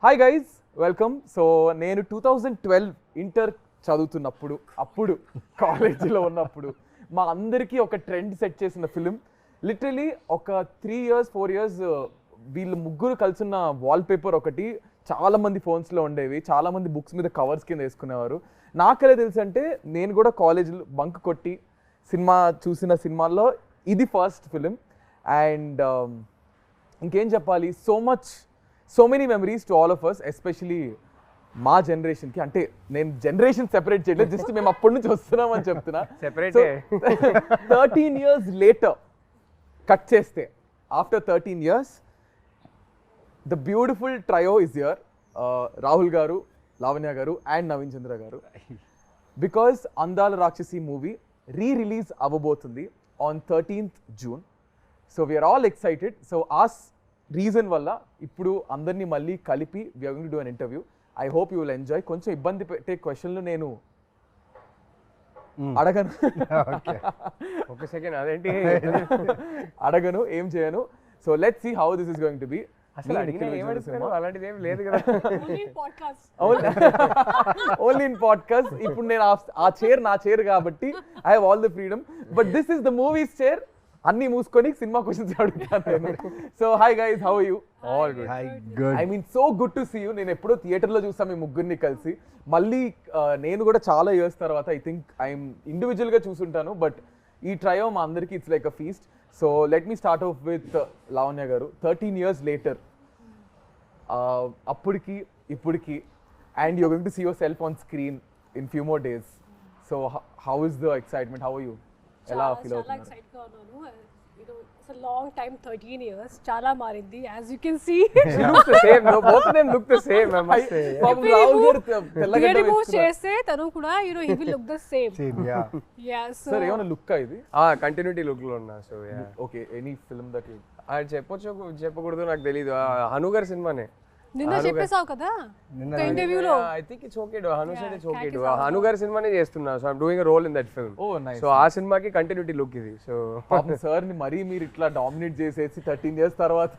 Hi guys, welcome. So నేను 2012 inter చదువుతున్నప్పుడు, అప్పుడు కాలేజీలో ఉన్నప్పుడు మా అందరికీ ఒక ట్రెండ్ సెట్ చేసిన ఫిలిం. లిటరలీ ఒక 3 years 4 years వీళ్ళు ముగ్గురు కలిసిన వాల్పేపర్ ఒకటి చాలా మంది ఫోన్స్లో ఉండేవి, చాలా మంది బుక్స్ మీద కవర్స్ కింద వేసుకునేవారు. నాకలే తెలుసు అంటే నేను కూడా కాలేజీలో బంక్ కొట్టి సినిమా చూసిన సినిమాల్లో ఇది ఫస్ట్ ఫిలిం. అండ్ ఇంకేం చెప్పాలి, so many memories to all of us, especially మా జనరేషన్కి. అంటే నేను జనరేషన్ సెపరేట్ చేయలేదు, జస్ట్ మేము అప్పటి నుంచి వస్తున్నామని చెప్తున్నా. 13 years later కట్ చేస్తే, after 13 years the beautiful trio is here. Rahul గారు, లావణ్య గారు అండ్ నవీన్ చంద్ర గారు. Because Andala Rakshasi movie release అవ్వబోతుంది on 13th June. So we are all excited. So ఆ రీజన్ వల్ల ఇప్పుడు అందరినీ మళ్ళీ కలిపి we are going to do an interview. I hope you will enjoy. కొంచెం ఇబ్బంది పెట్టే క్వశ్చన్లు నేను అడగను, ఒక సెకండ్ అదేంటి అడగను, ఏం చేయను. So let's see how this is going to be. అసలు అలాంటిది ఏం లేదు కదా, ఓన్లీ ఇన్ పాడ్కాస్ట్. ఇప్పుడు నేను ఆ చైర్ నా చైర్ కాబట్టి I have all the freedom, but this is the movies chair. అన్ని మూసుకొని సినిమా క్వశ్చన్స్ అడుగుతాను. So hi guys, how are you? All good. I mean so good to see you. నేను ఎప్పుడో థియేటర్లో చూసాను మీ ముగ్గురిని కలిసి. మళ్ళీ నేను కూడా చాలా ఇయర్స్ తర్వాత ఐ థింక్ ఐఎమ్ ఇండివిజువల్గా చూసుంటాను, బట్ ఈ ట్రయో మా అందరికీ it's like a feast. So let me start off with Lavanya garu. 13 years later, అప్పటికి ఇప్పటికి, and you're going to see yourself on screen in few more days. So how is the excitement? How are you? ఎలా feel అవుతున్నారు? It's a long time, 13 years. Chala marindi, as you can see. She looks the same. No, both of them look the same, I must say. Remove cheste tanu kuda, he will look the same. Yeah, so sir, ఏమన్నా look ఇది? Continuity look లో ఉన్నా. So yeah, okay. Any film that you చెప్పకూడదు నాకు తెలీదు. హను గారి సినిమానే నిన్న చెప్పేసావు కదా ఇంటర్వ్యూలో. ఐ థింక్ ఇట్స్ ఓకే డు. హను said it's okay డు. హను గారి సినిమానే చేస్తున్నా. So I'm doing a role in that film. Oh nice. So ఆ సినిమాకి కంటిన్యూటీ లుక్ ఇది. సో పాపం సార్ ని మరీ మీరు ఇట్లా డామినేట్ చేసేసి 13 years తర్వాత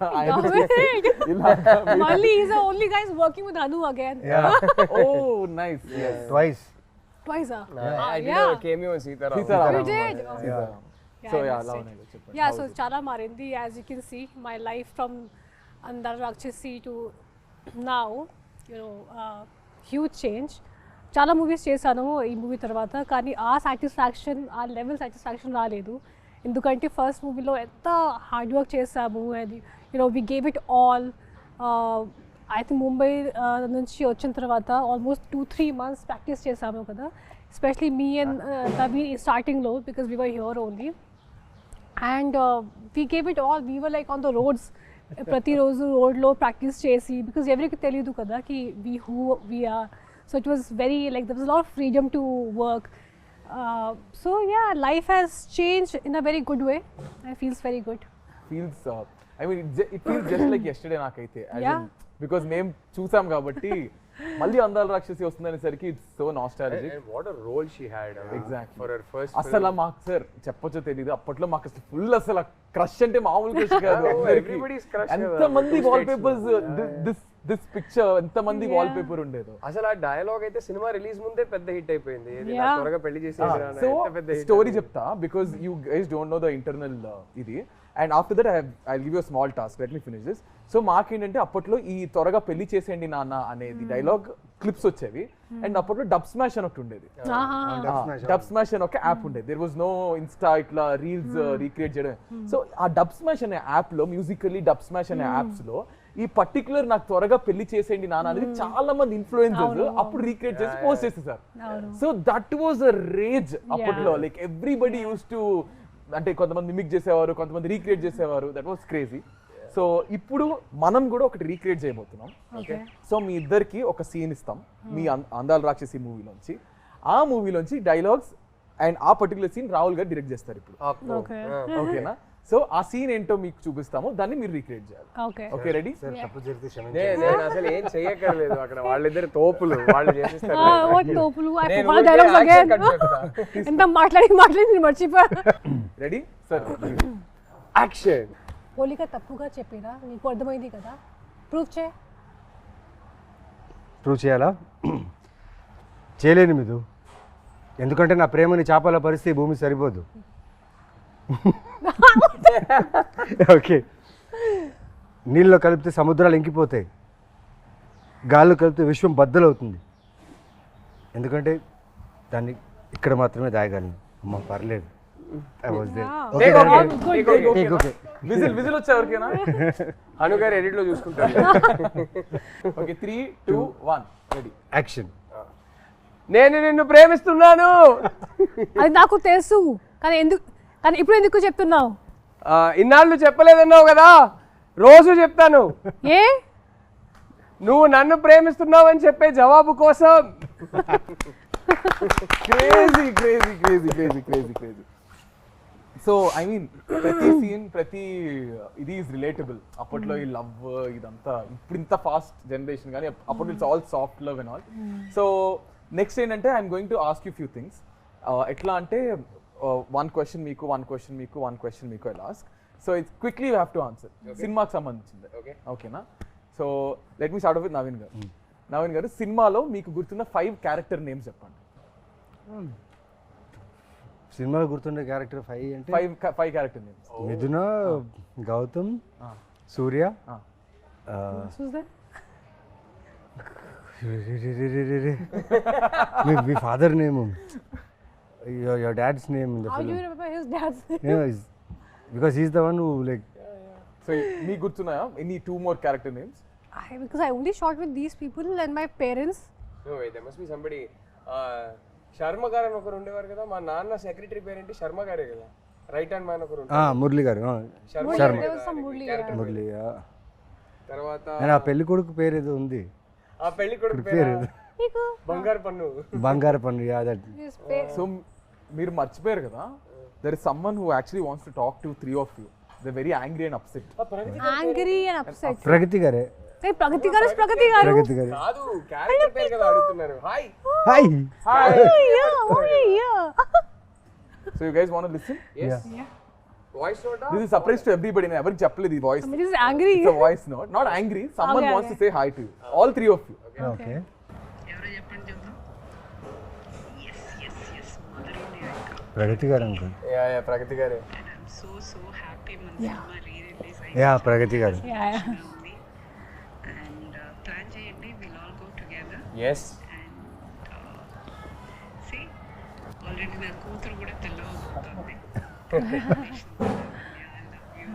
మళ్ళీ is the only guys working with Hanu again. Oh nice. Twice. I did a cameo in Sitaram. You did? So yeah, Lavanya garu చెప్పండి. Yeah, so chala marindi, as you can see, my life from Andala Rakshashi to now, huge change. చాలా movies చేశాను ఈ movie తర్వాత, కానీ ఆ satisfaction, ఆ level satisfaction రాలేదు. ఎందుకంటే ఫస్ట్ మూవీలో ఎంత హార్డ్ వర్క్ చేసాము, and we gave it all. I think Mumbai నుంచి వచ్చిన తర్వాత ఆల్మోస్ట్ 2-3 months ప్రాక్టీస్ చేసాము కదా, ఎస్పెషలీ మీ అండ్ నవీన్ స్టార్టింగ్లో, because we were here only. And we gave it all. We were like on the roads, ప్రతిరోజు రోడ్లో practice చేసి, బికాస్ ఎవరికి తెలియదు కదా కి who we are. So it was very like there was lot of freedom to work. So yeah, life has change in a very good way. I feels very good. Feels I mean it feels just like yesterday నాకైతే, because మేము చూసాం కాబట్టి. మళ్ళీ అందాల రాక్షసి వస్తుందనేసరికి it's so nostalgic. And what a role she had. Exactly. For her first అసలు మాకు sir చెప్పొచ్చో తెలీదు, అప్పట్లో మాకు అసలు ఫుల్ అసలు క్రష్ అంటే మామూలు క్రష్ కాదు. Everybody's crush. ఎంతమంది వాల్ పేపర్స్, దిస్ పిక్చర్ ఎంతమంది వాల్ పేపర్ ఉండేదో. అసలు ఆ డైలాగ్ అయితే సినిమా రిలీజ్ ముందే పెద్ద హిట్ అయిపోయింది. త్వరగా పెళ్లి చేసి సో స్టోరీ చెప్తా, because you guys don't know the internal ఇది. And after that I give you small task, let me finish this. So మాకేంటంటే అప్పట్లో ఈ త్వరగా పెళ్లి చేసేయండి నాన్న అనేది డైలాగ్ క్లిప్స్ వచ్చేవి. అండ్ అప్పట్లో డబ్ స్మాష్ అని ఒకటి ఉండేది. డబ్ స్మాష్ అని ఒక యాప్ ఉండేది. దేర్ వాజ్ నో ఇన్స్టా ఇట్లా రీల్స్ రీక్రియేట్ చేయడం. సో ఆ డబ్ స్మాష్ అనే యాప్ లో, మ్యూజికల్లీ డబ్ స్మాష్ అనే యాప్స్ లో ఈ పర్టికులర్ నాకు త్వరగా పెళ్లి చేసేయండి నాన్న అనేది చాలా మంది ఇన్ఫ్లుయెన్సర్స్ అప్పుడు రీక్రియేట్ చేసి పోస్ట్ చేసేసారు. So that was a rage అప్పట్లో. లైక్ ఎవ్రీబడి యూస్ టు, అంటే కొంతమంది మిమిక్ చేసేవారు, కొంతమంది రీక్రియేట్ చేసేవారు. That was crazy. సో ఇప్పుడు మనం కూడా ఒకటి రీక్రియేట్ చేయబోతున్నాం. సో మీ ఇద్దరికి ఒక సీన్ ఇస్తాం మీ అందాల రాక్షసి మూవీలోంచి. ఆ మూవీలోంచి డైలాగ్స్ అండ్ ఆ పర్టికులర్ సీన్ రాహుల్ గారు డైరెక్ట్ చేస్తారు ఇప్పుడు. ఓకేనా? సో ఆ సీన్ ఏంటో మీకు చూపిస్తాము, దాన్ని మీరు రీక్రియేట్ చేయాలి. Okay, ready? నేను అసలు ఏం చెయ్యక్కర్లేదు, అక్కడ వాళ్ళిద్దరు తోపులు, వాళ్ళు చేసేస్తారు. ఎంత మాట్లాడి మర్చిపోయా. Ready sir? యాక్షన్. పోలిక తప్పుగా చెప్పినా నీకు అర్థమైంది కదా, ప్రూఫ్ చే. ప్రూవ్ చేయాలా? చేయలేను మిదు, ఎందుకంటే నా ప్రేమని చేపల పరిస్థితి భూమి సరిపోదు. ఓకే, నీళ్ళలో కలిపితే సముద్రాలు ఇంకిపోతాయి, గాల్లో కలిపితే విశ్వం బద్దలవుతుంది, ఎందుకంటే దాన్ని ఇక్కడ మాత్రమే దాయగలను. అమ్మ పర్లేదు. విజిల్ వచ్చా ఎవరికైనా? హను గారు ఎడిట్ లో చూసుకుంటారు. Okay 3, 2, 1 ready action. నేను నిన్ను ప్రేమిస్తున్నాను. అది నాకు తెలుసు, కానీ ఇప్పుడు ఎందుకు చెప్తున్నావు? ఇన్నాళ్ళు చెప్పలేదన్నావు కదా, రోజు చెప్తాను. ఏ? నువ్వు నన్ను ప్రేమిస్తున్నావు అని చెప్పే జవాబు కోసం. Crazy crazy crazy crazy crazy crazy. So I mean ప్రతి సీన్ ప్రతి ఇది ఈజ్ రిలేటబుల్. అప్పట్లో ఈ లవ్ ఇదంతా, ఇప్పుడు ఇంత ఫాస్ట్ జనరేషన్ కానీ అప్పట్లో it's all soft love and all. So next ఏంటంటే I'm going to ask you few things. ఎట్లా అంటే 1 క్వశ్చన్ మీకు, 1 క్వశ్చన్ మీకు, 1 క్వశ్చన్ మీకు I ask. So it's quickly you have to answer. సినిమాకి సంబంధించింది. ఓకేనా? So let me start off with Naveen గారు. నవీన్ గారు, సినిమాలో మీకు గుర్తున్న 5 క్యారెక్టర్ నేమ్స్ చెప్పండి. సినిమాలో గుర్తుండే క్యారెక్టర్ 5 అంటే 5 క్యారెక్టర్ నేమ్స్. మిథున, గౌతమ్, సూర్య, మీ father name, your dad's name in the How film. do you remember his dad's name? Yeah, because he's the one who like. So మీకు గుర్తున్నాయా any 2 more character names? Because I only shot with these people and my parents. No wait, there must be somebody. Sharma గారు అని ఒకరు ఉండేవారు కదా, మా నాన్న secretary పేరేంటి? శర్మ గారే కదా, రైట్ హ్యాండ్ మ్యాన్ ఒకరు ఉంటారు. మురళి గారు. Sharma. There was some Murali. తర్వాత ఆ పెళ్లి కొడుకు పేరు ఏదో ఉంది. ఆ పెళ్లి కొడుకు పేరు Niku. బంగారు పన్ను. బంగారు పన్ను. Yeah that. సో మీరు మర్చిపోయారు కదా, there is someone who actually wants to talk to 3 of you. They're very angry and upset. Angry and upset. ప్రగతి గారే. Hey, Pragati garu is Pragati garu. ప్రగతి గారే. కాదు, క్యారెక్టర్ పేరు కదా అడుగుతున్నారు. Hi hi. Oh yeah. So you guys want to listen? yes voice note. This is surprise to everybody. నేను ఎవరికి చెప్పలేదు ఈ voice. Somebody is angry. It's a voice note. Not angry. Someone Okay, wants to say hi to you. All 3 of you. Okay. ప్రగతి గారు అనుకోండి. Yeah ప్రగతి గారే. So happy when cinema re-release yeah Pragathi గారు. Yeah. and plan cheyandi, we'll all go together yes and see already na కూతురు కూడా తెల్లవుతుంది. I love you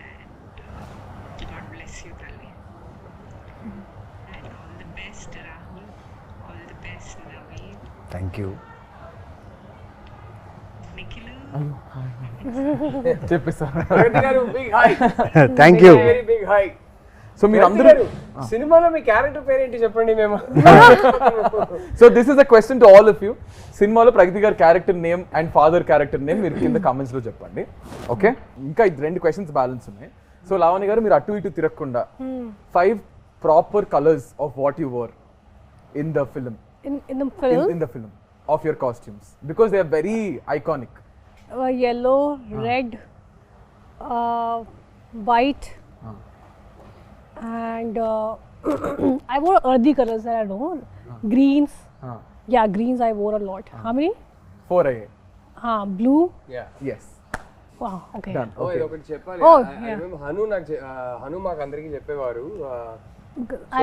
and God bless you Talli and all the best Rahul, all the best Naveen, thank you. Nikhilu. చెప్పేసారు. Pragathi garu big hi. Thank you. Very big hi. So మీరు అందరూ సినిమాలో మీ character పేరేంటి చెప్పండి మేము. So this is a question to all of you. సినిమాలో Pragathi garu character name and father character name మీరు కింద కామెంట్స్ లో చెప్పండి. ఓకే, ఇంకా 2 క్వశ్చన్స్ బ్యాలెన్స్ ఉన్నాయి. సో లావణ్య గారు, మీరు అటు ఇటు తిరగకుండా 5 proper colours of what you wore in the film. In the film. In the film of your costumes, because they are very iconic. Yellow, red, white, and I wore earthy colors that I know. Greens. Yeah, greens I wore a lot. How many? 4 అయ్యాయి. Blue. Yeah Yes. Wow. Okay. Done. ఓ Okay. ఇది ఒకటి చెప్పాలి. Oh, I remember Hanu నాకు హను మాకు అందరికీ చెప్పేవారు. I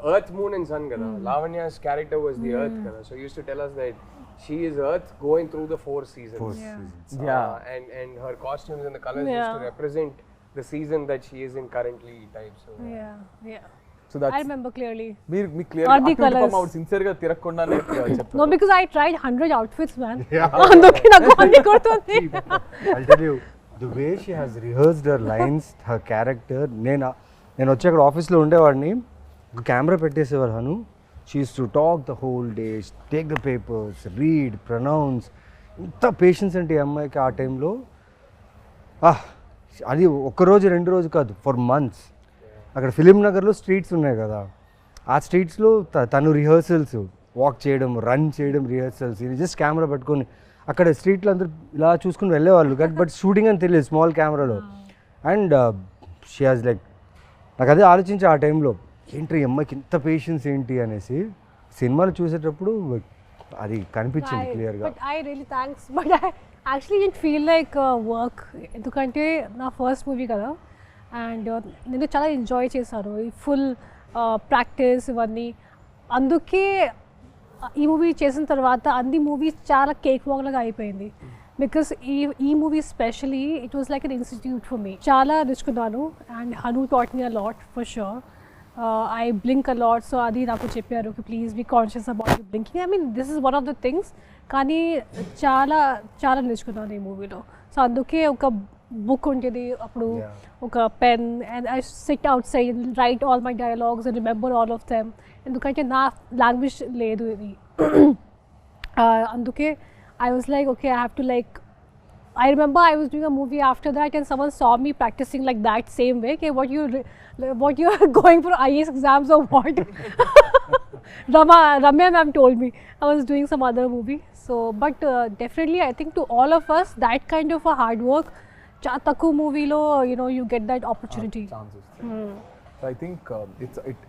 Earth, Moon and Sun kada. Lavanya's character was the Earth kada. So he used to tell us that she is Earth going through the 4 seasons. Yeah. And her costumes and the colors used to represent the season that she is in currently type. So yeah. So that's I remember clearly. మీరు మీ clear Or the colours. Out sincere గా తిరగకుండానే చెప్తారు. No, because I tried 100 outfits, man. అందుకే నాకు అన్ని కొడుతుంది. I'll tell you, the way she has rehearsed her lines, her character. నేను వచ్చి అక్కడ ఆఫీస్లో ఉండేవాడిని, కెమెరా పెట్టేసేవారు Hanu. She use to talk the whole day, take the papers, read, pronounce. ఇంత పేషెన్స్ అంటే ఈ అమ్మాయికి ఆ టైంలో. అది ఒక్కరోజు 2 రోజు కాదు, ఫర్ మంత్స్. అక్కడ ఫిలిం నగర్లో స్ట్రీట్స్ ఉన్నాయి కదా, ఆ స్ట్రీట్స్లో తను రిహర్సల్స్, వాక్ చేయడం, రన్ చేయడం, రిహర్సల్స్. ఇది జస్ట్ కెమెరా పట్టుకొని అక్కడ స్ట్రీట్లో అందరూ ఇలా చూసుకుని వెళ్ళేవాళ్ళు. బట్ షూటింగ్ అని తెలియదు స్మాల్ కెమెరాలో. అండ్ షీ హాజ్ లైక్, నాకు అదే ఆలోచించి ఆ టైంలో ఏంటి ఈ అమ్మాయికి ఇంత పేషెన్స్ ఏంటి అనేసి సినిమాలు చూసేటప్పుడు అది కనిపించింది క్లియర్గా. But I really thanks, but I actually don't feel like work, ఎందుకంటే నా ఫస్ట్ మూవీ కదా అండ్ నేను చాలా ఎంజాయ్ చేశాను ఈ ఫుల్ ప్రాక్టీస్ ఇవన్నీ. అందుకే ఈ మూవీ చేసిన తర్వాత అన్ని మూవీస్ చాలా కేక్ వాక్ లాగా అయిపోయింది. బికాస్ ఈ movie specially it was like an institute for me. చాలా నేర్చుకున్నాను and Hanu taught me a lot for sure. I blink a lot, so adi naku chepparu ki please be conscious about your blinking. I mean this is one of the things, కానీ చాలా నేర్చుకున్నాను ఈ మూవీలో. So అందుకే ఒక book ఉంటుంది అప్పుడు, ఒక pen, and I SIT out side right all my dialogues and remember all of them. ఎందుకంటే నా లాంగ్వేజ్ లేదు ఇది. అందుకే I was like, okay, I have to like, I remember I was doing a movie after that and someone saw me practicing like that same way. Okay, what you are going for IAS exams or what? Ramya ma'am told me I was doing some other movie. So, but definitely I think to all of us that kind of a hard work, Chataku movie lo, you know, you get that opportunity. So I think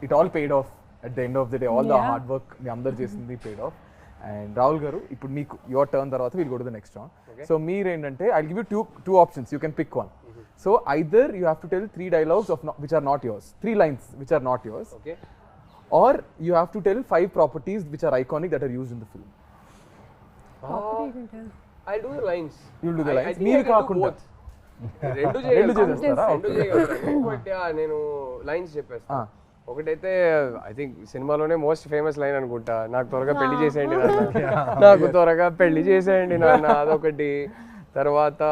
it all paid off at the end of the day. All the hard work మీ అందరు చేసింది paid off. And Rahul garu, ఇప్పుడు మీకు your turn తర్వాత we'll go to the next round. So మీరు ఏంటంటే I'll give you two options, you can pick one. So either you have to tell 3 dialogues which are not yours, 3 lines which are not yours. Okay. Or you have to tell 5 properties which are iconic that are used in the film. I'll do the lines. You'll do the lines. మీరు కాకుండా రెండు చేసేస్తారా? But నేను lines చెప్పేస్తాను. ఒకటైతే I think సినిమాలోనే most famous line అనుకుంటా, నాకు త్వరగా పెళ్లి చేసేయండి నాన్న, నాకు త్వరగా పెళ్లి చేసేయండి నాన్న, అదొకటి. తర్వాత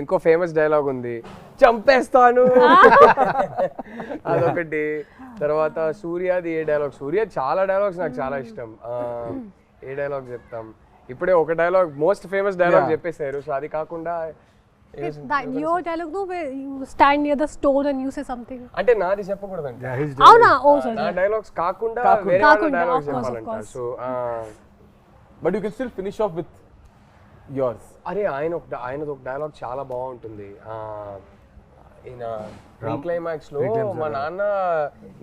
ఇంకో ఫేమస్ డైలాగ్ ఉంది, చంపేస్తాను, అదొకటి. తర్వాత సూర్యది ఏ డైలాగ్, సూర్య చాలా డైలాగ్స్ నాకు చాలా ఇష్టం. ఏ డైలాగ్ చెప్తాం, ఇప్పుడే ఒక డైలాగ్ మోస్ట్ ఫేమస్ డైలాగ్ చెప్పేశారు. సో అది కాకుండా That your dialogue, no, where you stand near the stone and you say something. అంటే నాది చెప్పకూడదంట. అవునా? ఓ సారీ. నా డైలాగ్స్ కాకుండా వేరే వాళ్ళ డైలాగ్స్ చెప్పాలంట. So but you can still finish off with yours. అరే ఆయనది ఒక డైలాగ్ చాలా బాగుంటుంది. ఈయన క్లైమాక్స్ లో మా నాన్న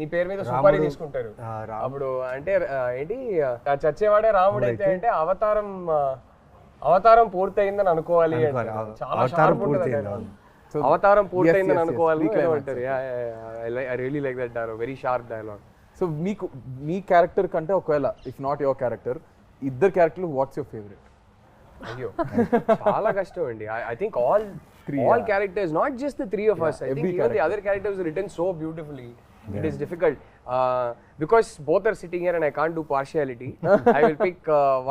నీ పేరు మీద సుపారీ తీసుకుంటారు. అప్పుడు అంటే ఏంటి, చచ్చేవాడే రాముడు అయితే అంటే అవతారం పూర్తయిందని అనుకోవాలి, చాలా షార్ప్ ఉంటుంది. అవతారం పూర్తయిందని అనుకోవాలి అంటారు. I really like that dialogue, very sharp dialogue. So మీకు మీ క్యారెక్టర్ కంటే ఒకవేళ ఇఫ్ నాట్ యువర్ క్యారెక్టర్, ఇద్దరు క్యారెక్టర్లు వాట్స్ యువర్ ఫేవరెట్? అయ్యో చాలా కష్టం అండి. I think all characters, not just the 3 of us. I think even the other characters are written so beautifully. It is difficult because both are sitting here and I can't do partiality. I will pick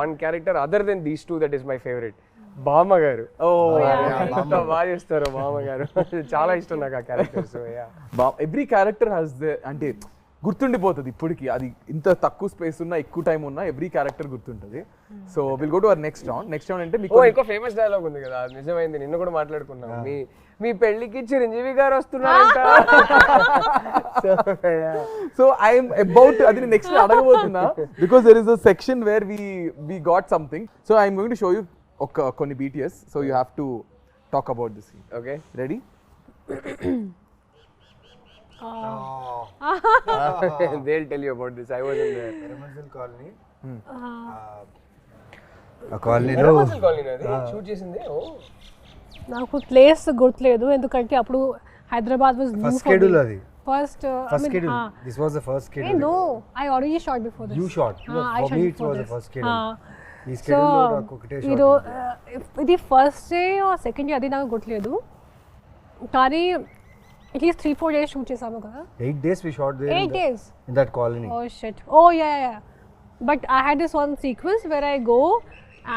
one character other than these 2 that is my favorite. బామ్మ గారు. ఎంత బాగా చేస్తారు బామ్మ గారు, చాలా ఇష్టం నాకు ఆ character. So every character has అంటే గుర్తుండిపోతుంది ఇప్పటికి, అది ఇంత తక్కువ స్పేస్ ఉన్నా ఎక్కువ టైం ఉన్నా ఎవ్రీ క్యారెక్టర్ గుర్తుంటుంది. So will go to our next round అంటే మీకు ఇంకో ఫేమస్ డైలాగ్ ఉంది కదా, నిజమైంది, నిన్న కూడా మాట్లాడుకున్నాం. మీ పెళ్లికి చిరంజీవి గారు వస్తున్నారంట. సో ఐఎమ్ అబౌట్ అది నెక్స్ట్ అడగబోతున్నా, because there is a section where we got something. So I'm going to show you కొన్ని BTS. So you have to talk about this. Okay, ready? They'll tell you about this. I was in there. Permanent colony. ఆ కాలనీలో shoot చేసింది. నాకు place గుర్తులేదు, ఎందుకంటే అప్పుడు Hyderabad was new first schedule, అది first schedule. This was the first schedule. No, I already shot before this. You shot. I For shot me it before was the this. first schedule. ఈ schedule లో నాకు ఒకటే shot. ఇది first day second day అది నాకు గుర్తులేదు, కానీ at least 3-4 days shoot చేసాము కదా. 8 days we shot there. 8 days in that colony. Oh shit. Oh yeah. But I had this one sequence where I go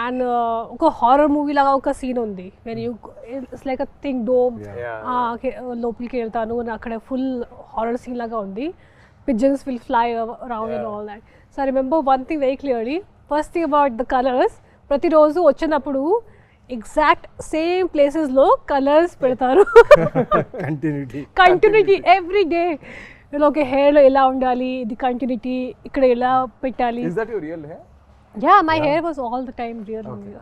and ఒక హారర్ మూవీ లాగా ఒక scene ఉంది, when you it's like a thing dome. లోపలికి వెళ్తాను, అక్కడ full horror scene లాగా ఉంది. Pigeons will fly around and all that. So I remember one thing very clearly. First thing about the colors, ప్రతిరోజు వచ్చినప్పుడు ఎగ్జాక్ట్ సేమ్ ప్లేసెస్ లో colours పెడతారు. Continuity every day. Okay, hair లో ఎలా ఉండాలి, ఇది కంటిన్యూటీ, ఇక్కడ ఎలా పెట్టాలి. Is that your real hair? Yeah, my hair was all the time real only.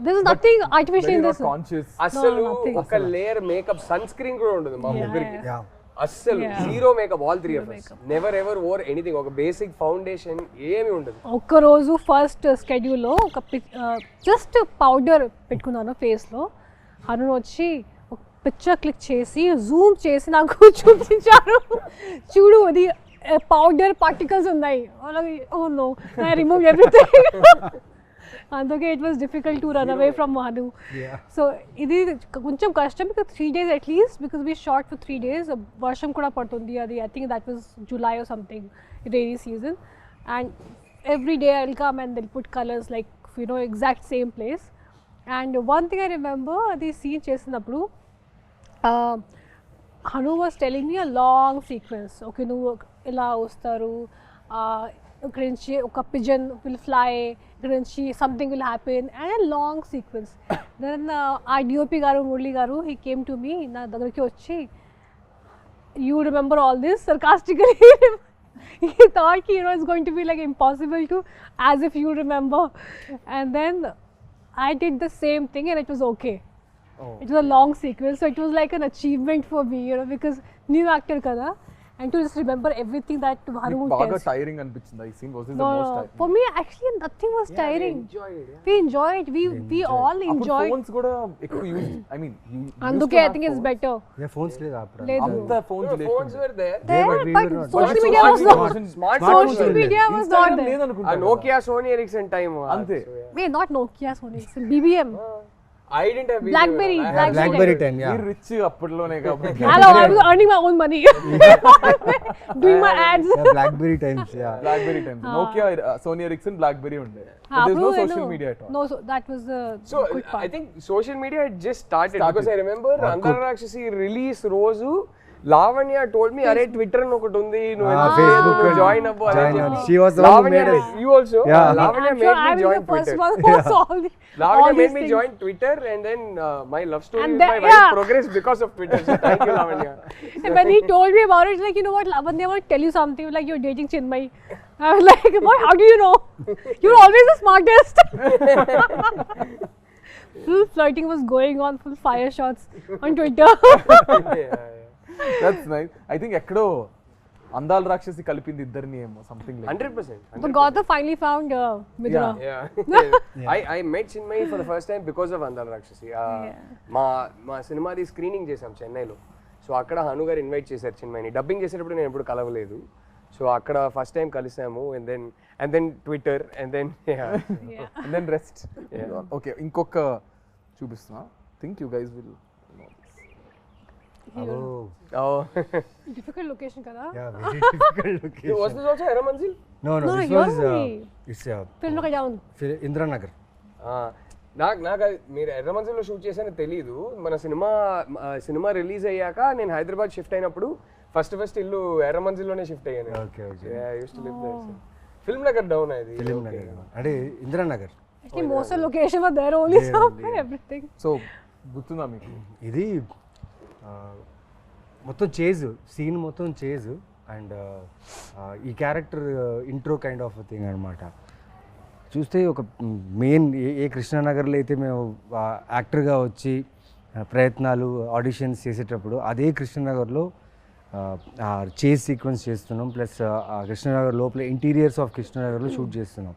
This is nothing artificial in this. Conscious. అసలు nothing. ఒక లేయర్ మేకప్ సన్ స్క్రీన్ కూడా ఉండదు మా ముగ్గురికి. యా అస్సలు zero makeup, all three of us. Never ever wore anything. ఒక basic foundation ఏమీ ఉండదు. ఒక్కరోజు ఫస్ట్ స్కెడ్యూల్లో ఒక జస్ట్ పౌడర్ పెట్టుకున్నాను ఫేస్లో. హను వచ్చి ఒక పిక్చర్ క్లిక్ చేసి జూమ్ చేసి నాకు చూపించారు, చూడు అది పౌడర్ పార్టికల్స్ ఉన్నాయి. Oh no, I remove everything. అందుకే it was difficult to run away from Hanu. So ఇది కొంచెం కష్టం, because 3 days at least, because we shot for 3 days. వర్షం కూడా పడుతుంది, అది I think that was July or something, rainy season. And every day I will come and they'll put colours like exact same place. And one thing I remember, అది scene చేసినప్పుడు Hanu was telling me a long sequence. Okay, నువ్వు ఇలా వస్తారు, ఇక్కడ నుంచి ఒక pigeon will fly, ఇక్కడ నుంచి something will happen, and long sequence. Then ఆ డిఓపి గారు, మురళి గారు, హీ కేమ్ టు మీ, నా దగ్గరికి వచ్చి, you remember all this sarcastically. He thought it's going to be like impossible to, as if you remember. And then I did the same thing and it was okay. It was a long sequence, so it was like an achievement for me, because new actor kada, and to just remember everything that Haru బాగా tells. Tiring అనిపించింది ఈ scene. Was this the No, most no, tiring? for me actually nothing was tiring. We enjoyed. We all enjoyed. Phones కూడా ఎక్కువ use, I mean అందుకే I think it's better. Yeah phones లేదు అప్పుడు. లేదు. అంత phones phones were there. There, but we but were not. social But media was smartphones- not. smartphones Social were media was not there. లేదనుకుంటా. Nokia, Sony Ericsson time. అంతే. Wait, not Nokia, Sony, it's BBM. I didn't have Blackberry, I had blackberry time. Yeah మీరు rich అప్పట్లోనే కాబట్టి. Hello, I was earning my own money, doing my ads. BlackBerry times. Yeah BlackBerry time, Nokia, Sony Ericsson, BlackBerry ఉండే. हाँ, There is no no, social no. media at all. No, so that was the So good part. I think social media had just started because I remember Andala Rakshashi release రోజు Lavanya told me, అరే Twitter అని ఒకటి ఉంది, నువ్వు Facebook join అవ్వు అని join చెప్పి. on. She was the one who Lavanya, made us. you also? Yeah. Lavanya I'm made sure me I was join the first Twitter. one who saw all Lavanya these made me things. join Twitter, and then my love story And with then- my wife yeah. progressed because of Twitter. So thank you, Lavanya. And when he told me about it, like, you know what, Lavanya, I want to tell you something, like, you're dating Chinmay. I was like, what, how do you know? You're always the smartest. Full flirting was going on, full fire shots on Twitter. That's nice. I think ఎక్కడో అందాల రాక్షసి కలిపింది ఇద్దరిని ఏమో, something like 100%. But Gautam finally found Midra. Yeah. I met Chinmay for the first time because of Andala Rakshashi. మా సినిమాది screening చేసాం చెన్నైలో. So అక్కడ హను గారు ఇన్వైట్ చేశారు చిన్మయ్ని. డబ్బింగ్ చేసేటప్పుడు నేను ఎప్పుడు కలవలేదు. సో అక్కడ ఫస్ట్ టైం కలిసాము. And then Twitter and then rest. Okay, ఇంకొక చూపిస్తున్నా. Think you guys will know this. Difficult location kada. Yeah very difficult location. Was this also Era Manzil? No, No, this here was only. it's Film look down. Indranagar. నాకు మీరు ఎర్రమంజిల్లో shoot చేసానో తెలీదు. మన cinema release అయ్యాక నేను Hyderabad shift అయినప్పుడు first ఇల్లు ఎర్రమంజిల్లోనే shift అయ్యాను. Okay okay. Film Nagar down అది. ఫిల్మ్ నగర్ అంటే Indranagar. Actually, most of the location were there only, so everything. So గుర్తుందా మీకు? ఇది మొత్తం చేజ్ సీన్, మొత్తం చేజ్. అండ్ ఈ character intro kind of thing అనమాట. చూస్తే ఒక మెయిన్ ఏ కృష్ణానగర్లో అయితే మేము యాక్టర్గా వచ్చి ప్రయత్నాలు ఆడిషన్స్ చేసేటప్పుడు అదే కృష్ణానగర్లో చేజ్ సీక్వెన్స్ చేస్తున్నాం. ప్లస్ కృష్ణానగర్ లోపల ఇంటీరియర్స్ ఆఫ్ కృష్ణానగర్లో షూట్ చేస్తున్నాం.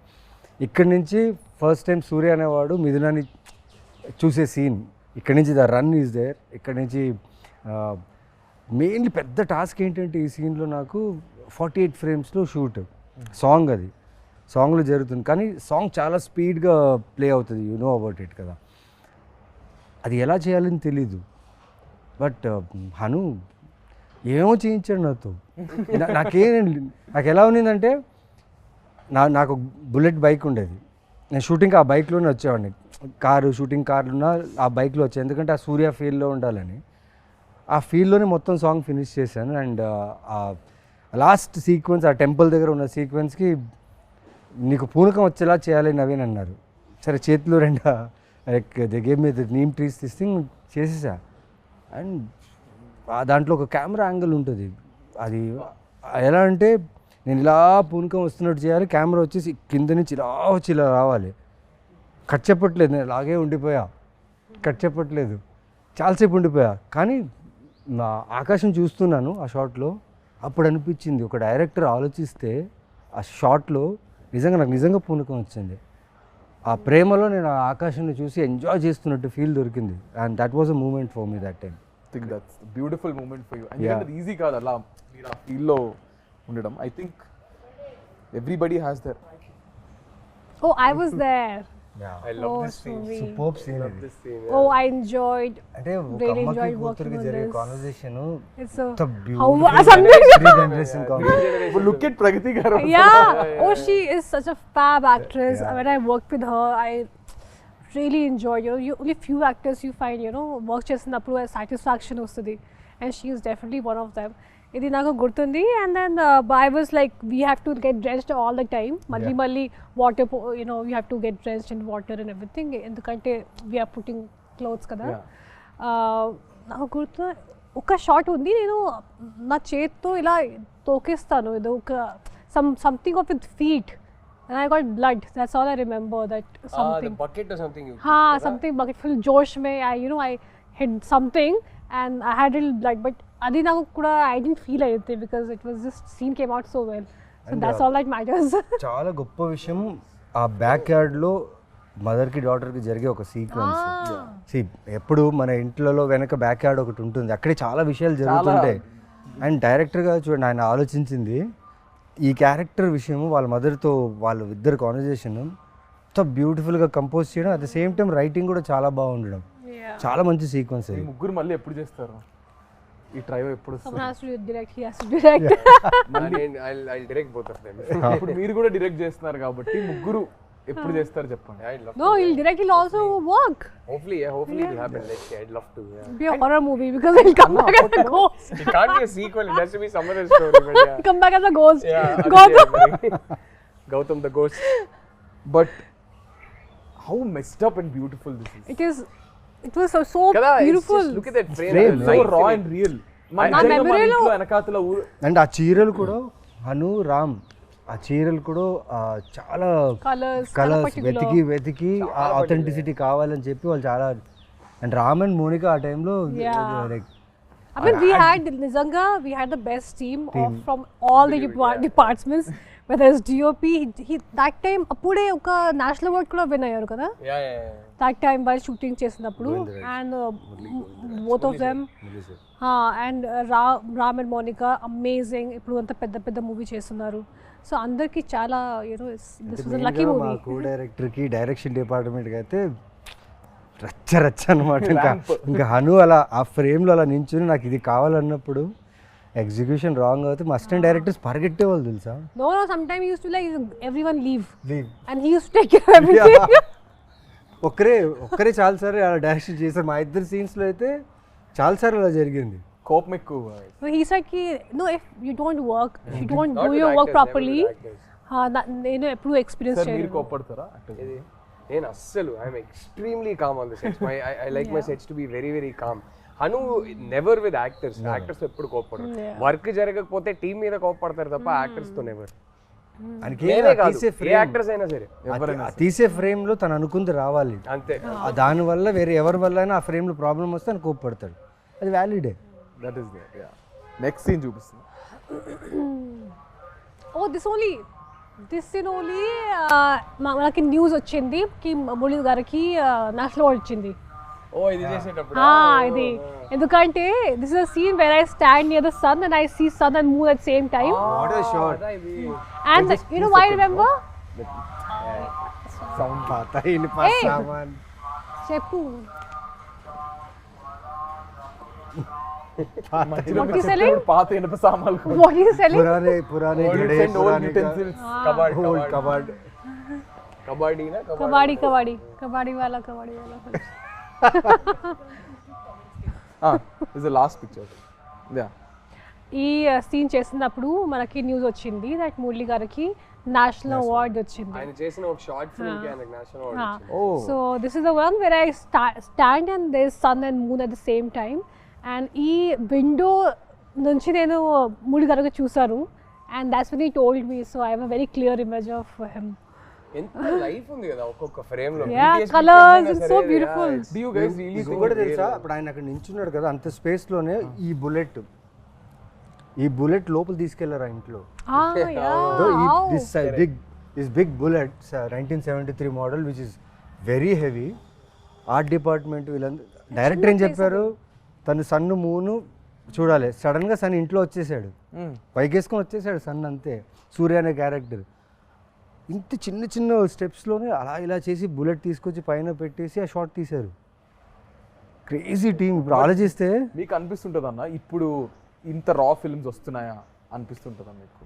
ఇక్కడి నుంచి ఫస్ట్ టైం సూర్య అనేవాడు మిథునాన్ని చూసే సీన్. ఇక్కడి నుంచి ద రన్ ఈజ్ దేర్. ఇక్కడి నుంచి మెయిన్లీ పెద్ద టాస్క్ ఏంటంటే ఈ సీన్లో నాకు 48 ఫ్రేమ్స్లో షూట్. సాంగ్ అది సాంగ్లో జరుగుతుంది, కానీ సాంగ్ చాలా స్పీడ్గా ప్లే అవుతుంది. యు నో అబౌట్ ఇట్ కదా. అది ఎలా చేయాలని తెలీదు. బట్ హను ఏమో చేయించాడు నాతో. నాకు ఎలా ఉన్నిందంటే నాకు బుల్లెట్ బైక్ ఉండేది. నేను షూటింగ్ ఆ బైక్లోనే వచ్చేవాడిని. షూటింగ్ కార్లున్నా ఆ బైక్లో వచ్చాను, ఎందుకంటే ఆ సూర్య ఫీల్డ్లో ఉండాలని. ఆ ఫీల్డ్లోనే మొత్తం సాంగ్ ఫినిష్ చేశాను. అండ్ లాస్ట్ సీక్వెన్స్, ఆ టెంపుల్ దగ్గర ఉన్న సీక్వెన్స్కి నీకు పూనకం వచ్చేలా చేయాలి నవీన్ అన్నారు. సరే చేతిలో దే గేమ్ మీద నీమ్ ట్రీస్ థింగ్ చేసేసా. అండ్ దాంట్లో ఒక కెమెరా యాంగిల్ ఉంటుంది. అది ఎలా అంటే నేను ఇలా పూనకం వస్తున్నట్టు చేయాలి, కెమెరా వచ్చేసి కింద నుంచి ఇలా వచ్చి ఇలా రావాలి. కట్ చెప్పట్లేదు, నేను అలాగే ఉండిపోయా, కట్ చెప్పట్లేదు, చాలాసేపు ఉండిపోయా. కానీ నా ఆకాశం చూస్తున్నాను ఆ షాట్లో, అప్పుడు అనిపించింది ఒక డైరెక్టర్ ఆలోచిస్తే ఆ షాట్లో నాకు నిజంగా పూనకం వచ్చింది. ఆ ప్రేమలో నేను ఆ ఆకాశాన్ని చూసి ఎంజాయ్ చేస్తున్నట్టు ఫీల్ దొరికింది. And that was a moment for me that time. Think that's beautiful moment for you. ఎందుకంటే ఈజీ కాదు అలా మీరు ఆ ఫీల్లో ఉండడం. I think everybody has there. Oh, I was there. I love Oh, this scene. sweet. Super scene Love this scene. Oh, I enjoyed. అంటే ఒక Really అమ్మకి enjoyed కూతురికి working on జరిగే this. Conversation It's a how something. Generation conversation. Look at Pragathi గారు. Yeah. Oh, she is such a fab actress. Yeah. When I worked with her, I really enjoyed. Only few actors you find, work చేసినప్పుడు satisfaction వస్తుంది, and she is definitely one of them. ఇది నాకు గుర్తుంది. And then I was like, we have to get drenched all the time. మళ్ళీ water, you have to get drenched in water and everything. ఎందుకంటే we are putting clothes కదా. నాకు గుర్తు ఒక shot ఉంది, నేను నా చేత్తో ఇలా తోకేస్తాను, ఏదో ఒక something of with feet, and I got blood. That's all I remember. That something. The bucket or something. Something bucket full josh mein I hit something and I had a little blood, but adi naku kuda I didn't feel anything because it was just scene came out so well. So And, that's all that matters. చాలా గొప్ప విషయం ఆ back యార్డ్లో మదర్కి డాటర్కి జరిగే ఒక sequence. ఎప్పుడు మన ఇంట్లలో వెనక బ్యాక్ యార్డ్ ఒకటి ఉంటుంది, అక్కడే చాలా విషయాలు జరుగుతుంటాయి. అండ్ డైరెక్టర్గా చూడండి, ఆయన ఆలోచించింది ఈ క్యారెక్టర్ విషయం, వాళ్ళ మదర్తో వాళ్ళ ఇద్దరు కాన్వర్జేషన్ ఎంతో బ్యూటిఫుల్గా కంపోజ్ చేయడం, at the same time writing కూడా చాలా బాగుండడం. చాలా మంచి సీక్వెన్స్. ఈ ముగ్గురు మళ్ళీ ఎప్పుడు చేస్తారు ఈ ట్రైవ్? ఎప్పుడు Someone has to direct, he has to direct. I'll direct both of them. ఇప్పుడు మీరు కూడా డైరెక్ట్ చేస్తున్నారు కాబట్టి ముగ్గురు ఎప్పుడు చేస్తారు చెప్పండి. I'd love No, he'll direct, he'll also work. Hopefully it'll happen. Let's see. I'd love to. Yeah. It'll be a horror movie because he'll come back as a ghost. It can't be a sequel. It has to be some other story. But yeah. Come back as a ghost. Yeah. Gautam the ghost. But how messed up and beautiful this is. It was so Kada, beautiful. just look at that frame. Frame, so రా and real. నా మెమరీలో వెనకాతల and ఆ చీరలు కూడా హను రామ్, ఆ చీరలు కూడా చాలా కలర్స్ వెతికి ఆ ఆథెంటిసిటీ కావాలని చెప్పి వాళ్ళు చాలా. అండ్ రామ్ అండ్ మోనికా ఆ టైంలో like, I mean, we had the best team from all the departments, whether it's DOP, he that time appude oka national award kuda win ayyaru kada. Yeah. That time while shooting chesinappudu, and both of them and Ram and Monica amazing. Ippudu anta pedda movie chestunaru. So andarki chala, this was a lucky movie. మా co director కి direction department కి అయితే రచ్చ అనమాట. ఇంకా హను అలా ఆ ఫ్రేమ్లో అలా నించుని నాకు ఇది కావాలన్నప్పుడు ఎగ్జిక్యూషన్ రాంగ్ అవుతే మా అసిస్టెంట్ డైరెక్టర్స్ పరిగెట్టేవాళ్ళు తెలుసా. No, sometimes he used to like everyone leave and he used to take care of everything. ఒక్కరే చాలా సార్లు అలా డైరెక్షన్ చేశారు. మా ఇద్దరు సీన్స్లో అయితే చాలా సార్లు అలా జరిగింది. కోపం ఎక్కువ. So he said no, if you don't work, if you don't Not do with your work actors, properly, never with actors. నేను ఎప్పుడు ఎక్స్పీరియన్స్ సార్ మీరు చేయలేదు. కోపడతారా? నేను అస్సలు I'm extremely calm on the sets. I like my sets to be very very calm. Hanu never with actors. Actors ఎప్పుడు కోపడరు. Work జరగకపోతే టీం మీద కోపడతారు తప్ప యాక్టర్స్ తో నెవర్. యాక్టర్స్ అయినా సరే తీసే ఫ్రేమ్ లో తను అనుకుంది రావాలి అంతే. దాని వల్ల వేరే ఎవరి వల్ల అయినా ఆ ఫ్రేమ్ లో ప్రాబ్లం వస్తే అని కోపడతాడు. అది వ్యాలిడే. That is there. Yeah, next scene చూపిస్తుంది. Oh, this scene only మనకి న్యూస్ వచ్చింది కి మురళి గారికి నేషనల్ అవార్డ్ వచ్చింది. ఇది చేసేటప్పుడు ఇది ఎందుకంటే this is a scene where I stand near the sun and I see sun and moon at same time. What a shot. And you know why remember sound పాతా ఇన్ పాసామన్ చెప్పు. What is selling? పాత ఇనుప సామాన్లు. What is selling? పురానే and old utensils. Kabaddi వాలా is the last picture. Yeah. ఈ సీన్ చేసినప్పుడు మనకి న్యూస్ వచ్చింది దట్ మురళి గారికి నేషనల్ అవార్డ్ వచ్చింది. ఆయన చేసిన ఒక షార్ట్ ఫిల్మ్ కి ఆయనకి నేషనల్ అవార్డ్ వచ్చింది. So this is the one where I stand and there is sun and moon at the same time. And ఈ విండో నుంచి నేను మురళి గారికి చూసాను. And that's when he told me. So I have a very clear image of him. ఎంత life ఉంది కదా ఒక్కొక్క frame లో. Yeah, colours, it's so beautiful. Do you guys really think ఇంకొకటి తెలుసా, ఇప్పుడు ఆయన అక్కడ నించున్నాడు కదా అంత స్పేస్లోనే ఈ బుల్లెట్ లోపల తీసుకెళ్లారు ఆ ఇంట్లో. This big bullet, 1973 model, which is very heavy. Art department వీళ్ళందరూ డైరెక్టర్ ఏం చెప్పారు, తను సన్ను మూను చూడాలి, సడన్గా సన్ ఇంట్లో వచ్చేసాడు, పైకేసుకొని వచ్చేసాడు సన్, అంతే. సూర్య అనే క్యారెక్టర్ ఇంత చిన్న చిన్న స్టెప్స్లోనే అలా ఇలా చేసి బుల్లెట్ తీసుకొచ్చి పైన పెట్టేసి ఆ షాట్ తీశారు. Crazy team. ఇప్పుడు ఆలోచిస్తే మీకు అనిపిస్తుంటుంది అన్న ఇప్పుడు ఇంత రా ఫిల్మ్స్ వస్తున్నాయా అనిపిస్తుంటుందా మీకు?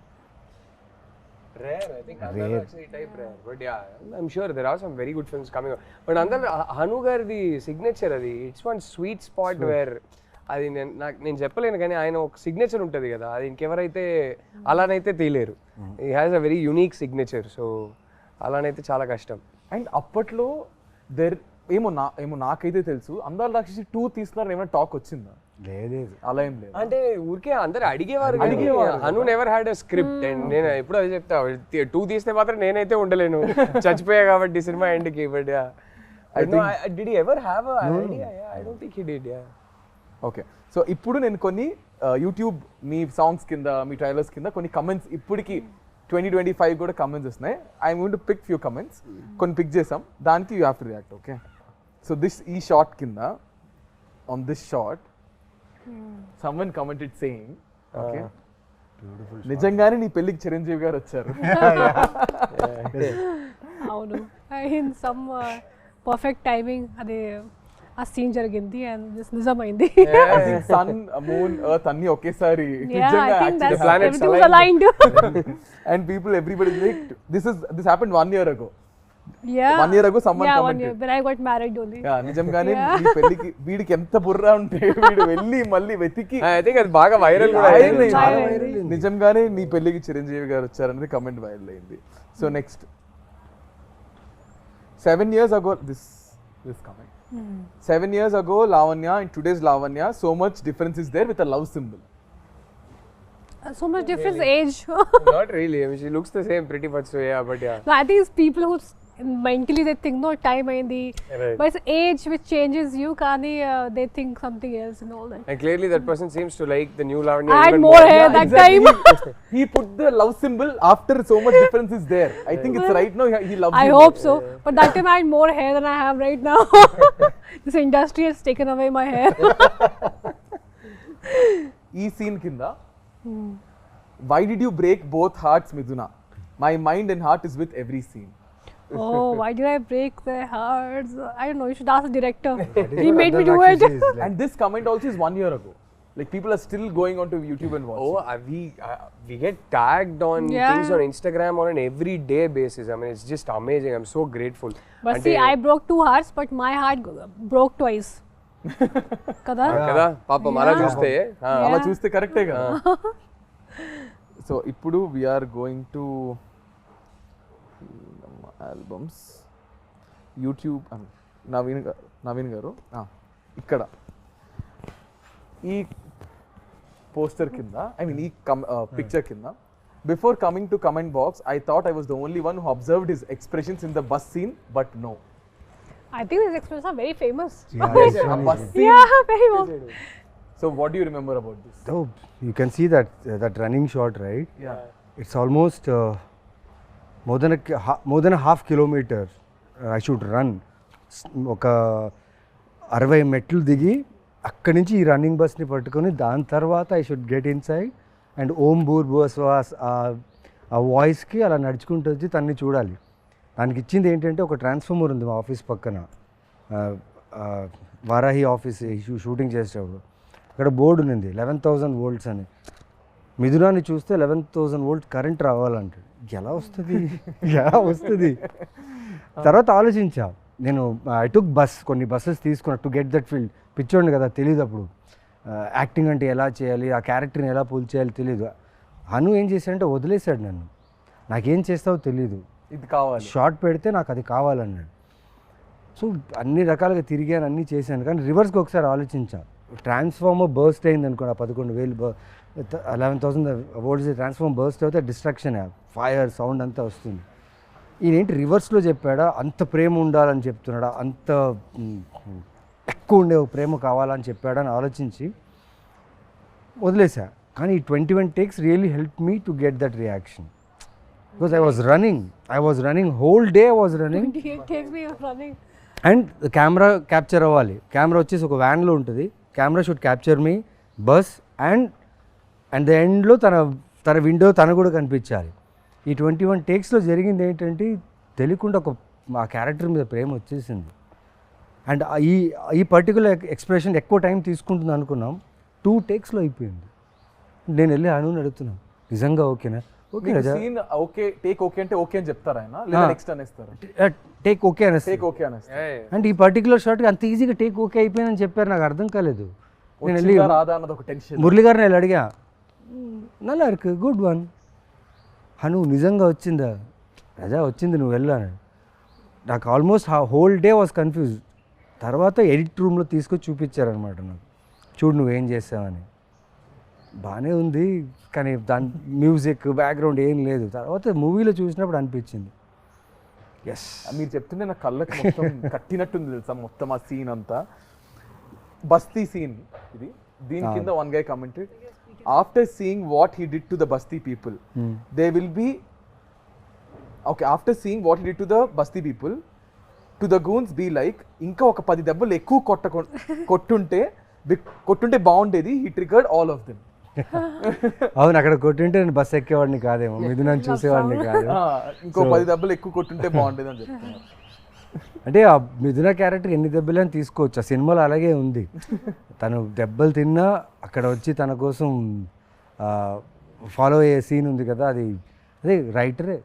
Rare, I think Andala Rakshashi type rare, but yeah, I'm sure there are some very good films coming up. But Andala Hanu gardi signature adi, it's one sweet spot where అది నేను చెప్పలేను కానీ ఆయన ఒక signature ఉంటుంది కదా, అది ఇంకెవరైతే అలానైతే తీయలేరు. He has a very unique signature, so అలానైతే చాలా కష్టం. అండ్ అప్పట్లో ఏమో నాకైతే తెలుసు అందాల రాక్షసి 2 తీస్తున్నారని ఏమైనా టాక్ వచ్చిందా? లేదు, అలా ఏం లేదు. అంటే ఊరికే అందరు అడిగేవారు. Anu never had a script. And నేను ఎప్పుడు అది చెప్తా, 2 తీస్తే మాత్రం నేనైతే ఉండలేను, చచ్చిపోయా కాబట్టి సినిమా ఎండ్కి. But did he ever have a idea? Yeah, I don't think he did. Yeah. Okay, so ఇప్పుడు నేను కొన్ని యూట్యూబ్ మీ సాంగ్స్ కింద మీ ట్రైలర్స్ కింద కొన్ని కమెంట్స్ ఇప్పటికి 2025 కూడా కమెంట్స్ వస్తున్నాయి. I'm going to pick few comments. కొన్ని పిక్ చేసాం, దానికి you have to react. Okay, so ఈ షార్ట్ కింద on this short someone commented saying, okay, నిజంగానే నీ పెళ్ళికి చిరంజీవి గారు వచ్చారు. అవును, ఇన్ సమ్ పర్ఫెక్ట్ టైమింగ్ అదే ఆ సీన్ జరిగింది అండ్ నిజమైంది. సన్ మూన్ ఎర్త్ అన్ని ఒకేసారి and people everybody like this happened 1 year ago. Yeah, 1 year ago someone commented. Yeah, when I got married only. Yeah, నిజంగానే నీ పెళ్ళికి వీడికి ఎంత బుర్ర ఉంటే వీడు వెళ్ళి మళ్ళీ వెతికి I think అది బాగా వైరల్ కూడా అయింది. నిజంగానే నీ పెళ్ళికి చిరంజీవి గారు వచ్చారనేది కమెంట్ వైరల్ అయింది. So next 7 years ago this comment. 7 years ago Lavanya and today's Lavanya, so much difference is there with a love symbol. So much difference age. Not really. I mean, she looks the same pretty much, so yeah, but yeah. No, I think it's people who mentally they think no time ayindi, Right. but it's age which changes you, kani they think something else and all that. And clearly that person seems to like the new Lavanya I had even more hair that Exactly. time. He put the love symbol after so much difference is there. I think it's right now he loves I you hope more. so, but that time I had more hair than I have right now. This industry has taken away my hair. ఈ scene కింద why did you break both hearts, Miduna? My mind and heart is with every scene. Oh, why did I break their hearts? I don't know, you should ask the director. He made me do it. And this comment also is 1 year ago. Like people are still going onto YouTube and watching. Oh, we get tagged on Yeah. things on Instagram on an everyday basis. I mean, it's just amazing. I'm so grateful. But see, I broke 2 hearts, but my heart broke twice. Kada? కదా పాపం అలా చూస్తే అలా చూస్తే కరెక్టే కదా. So ఇప్పుడు we are going to albums YouTube Naveen garu ఇక్కడ ఈ పోస్టర్ కింద ఐ మీన్ ఈ పిక్చర్ కింద before coming to comment box I thought I was the only one who observed his expressions in the bus scene but no. I think these expressions are very famous. Yeah, bus scene. Yeah, very famous. So what do you remember about this? oh, you can see that running shot, right? Yeah. It's almost more than a half kilometer I should run. ఒక 60 మెట్లు దిగి అక్కడి నుంచి ఈ running బస్ని పట్టుకొని దాని తర్వాత I should get inside and ఓం భూర్ భువస్వాస్ ఆ వాయిస్కి అలా నడుచుకుంటూ వచ్చి తన్ని చూడాలి. దానికి ఇచ్చింది ఏంటంటే ఒక ట్రాన్స్ఫార్మర్ ఉంది మా ఆఫీస్ పక్కన, వారాహి ఆఫీస్ షూటింగ్ చేసేటప్పుడు అక్కడ బోర్డు ఉంది 11,000 volts అని. మిథునాన్ని చూస్తే 11,000 volt కరెంట్ రావాలంటాడు. ఎలా వస్తుంది తర్వాత ఆలోచించా నేను. ఐ టుక్ బస్, కొన్ని బస్సెస్ తీసుకున్నా టు గెట్ దట్ ఫీల్డ్. పిచ్చోండి కదా, తెలియదు అప్పుడు యాక్టింగ్ అంటే ఎలా చేయాలి, ఆ క్యారెక్టర్ని ఎలా పూల్ చేయాలి తెలియదు. అను ఏం చేశాడంటే వదిలేశాడు నన్ను, నాకేం చేస్తావో తెలీదు, ఇది కావాలి, షార్ట్ పెడితే నాకు అది కావాలన్నాడు. సో అన్ని రకాలుగా తిరిగాను, అన్నీ చేశాను. కానీ రివర్స్కి ఒకసారి ఆలోచించా, ట్రాన్స్ఫార్మర్ బర్స్ట్ అయింది అనుకోండి, 11,000 11,000 volts ట్రాన్స్ఫార్మర్ బర్స్ట్ అయితే డిస్ట్రాక్షన్, ఫైర్ సౌండ్ అంతా వస్తుంది. ఈయనేంటి రివర్స్లో చెప్పాడా, అంత ప్రేమ ఉండాలని చెప్తున్నాడా, అంత ఎక్కువ ఉండే ప్రేమ కావాలని చెప్పాడని ఆలోచించి వదిలేసా. కానీ ఈ 21 takes really help me to get that reaction. Because I was running whole day I was running. 28 takes me running. And camera capture అవ్వాలి. కెమెరా వచ్చేసి ఒక వ్యాన్లో ఉంటుంది. Camera should capture me bus and the ఎండ్లో తన window తన కూడా కనిపించాలి. ఈ 21 takesలో జరిగింది ఏంటంటే తెలియకుండా ఆ క్యారెక్టర్ మీద ప్రేమ వచ్చేసింది. అండ్ ఈ పర్టికులర్ ఎక్స్ప్రెషన్ ఎక్కువ టైం తీసుకుంటుంది అనుకున్నాం, 2 takesలో అయిపోయింది. నేను వెళ్ళి అనుని అడుగుతున్నాను, నిజంగా ఓకేనా? Okay Raja, scene okay, take okay అంటే ఓకే అని చెప్తారా ఆయన, లేదా నెక్స్ట్ అనేస్తారు? టేక్ ఓకే అనేసి. టేక్ ఓకే అనేస్తారు. అంటే ఈ పర్టికులర్ షాట్కి అంత ఈజీగా టేక్ ఓకే అయిపోయిందని చెప్పారు, నాకు అర్థం కాలేదు. నేను వెళ్ళి రాదా అన్నది ఒక టెన్షన్. మురళి గారిని వెళ్ళి అడిగా, నల్లా ఇருக்கு గుడ్ వన్ హను, నిజంగా వచ్చిందా? రాజా వచ్చింది, నువ్వు వెళ్ళాను. నాకు almost whole day was confuse. తర్వాత ఎడిట్ రూమ్లో తీసుకొచ్చి చూపించారనమాట నాకు, చూడు నువ్వేం చేసావని. బాగానే ఉంది కానీ దాని మ్యూజిక్ బ్యాక్గ్రౌండ్ ఏం లేదు. తర్వాత మూవీలో చూసినప్పుడు అనిపించింది ఎస్. మీరు చెప్తుంటే నా కళ్ళకి మొత్తం కట్టినట్టుంది తెలుసా మొత్తం ఆ సీన్ అంతా. బస్తీ సీన్ ఇది. దీని కింద one guy commented, after seeing what he did to the basti people they will be okay, after seeing what he did to the basti people to the goons be like, ఇంకా ఒక 10 దెబ్బలు ఎక్కువ కొట్టుంటే బాగుండేది. He triggered all of them. అవును, అక్కడ కొట్టుంటే నేను bus ఎక్కేవాడిని కాదేమో, మిథునాన్ని చూసేవాడిని కాదు. ఇంకో 10 దెబ్బలు ఎక్కువ కొట్టుంటే బాగుండేది అని చెప్తున్నారు. అంటే ఆ మిథున క్యారెక్టర్ ఎన్ని దెబ్బలని తీసుకోవచ్చు, ఆ సినిమాలో అలాగే ఉంది. తను దెబ్బలు తిన్నా అక్కడ వచ్చి తన కోసం ఫాలో అయ్యే సీన్ ఉంది కదా, అదే రైటరే,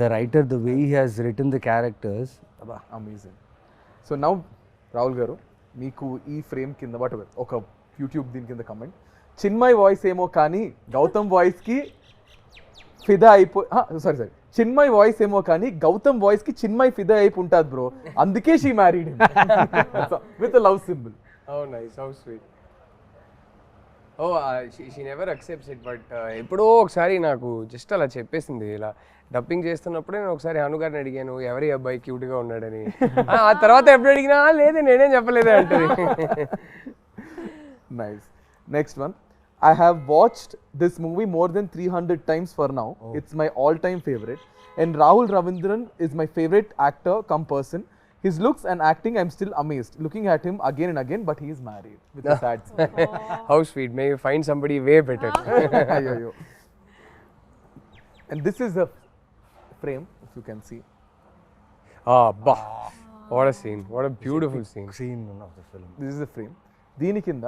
the writer, the way he has written the characters, amazing. So now Rahul గారు, మీకు ఈ ఫ్రేమ్ కింద ఒక యూట్యూబ్ దీని కింద కమెంట్, చిన్మయ్ వాయిస్ ఏమో కానీ గౌతమ్ వాయిస్కి ఫిదా సారీ చిన్మయ్ వాయిస్ ఏమో కానీ గౌతమ్ వాయిస్కి చిన్మయ్ ఫిదా అయిపో ఉంటుంది బ్రో, అందుకే she married with love symbol. Oh, nice. How sweet. Oh, she never accepts it, but ఎప్పుడో ఒకసారి నాకు జస్ట్ అలా చెప్పేసింది. ఇలా డబ్బింగ్ చేస్తున్నప్పుడే నేను ఒకసారి హనుగారిని అడిగాను, ఎవరి అబ్బాయి క్యూట్గా ఉన్నాడని. ఆ తర్వాత ఎప్పుడు అడిగినా లేదు నేనేం చెప్పలేదే అంటది. Nice. Next one. I have watched this movie more than 300 times for now. Oh. It's my all-time favorite. And Rahul Ravindran is my favorite actor come person. His looks and acting, I'm still amazed. Looking at him again and again, but he is married with a sad smile. How sweet. May you find somebody way better. Ayyo. And this is the frame, if you can see. Bah. What a scene. What a beautiful scene. of the film. This is the frame. దీని కింద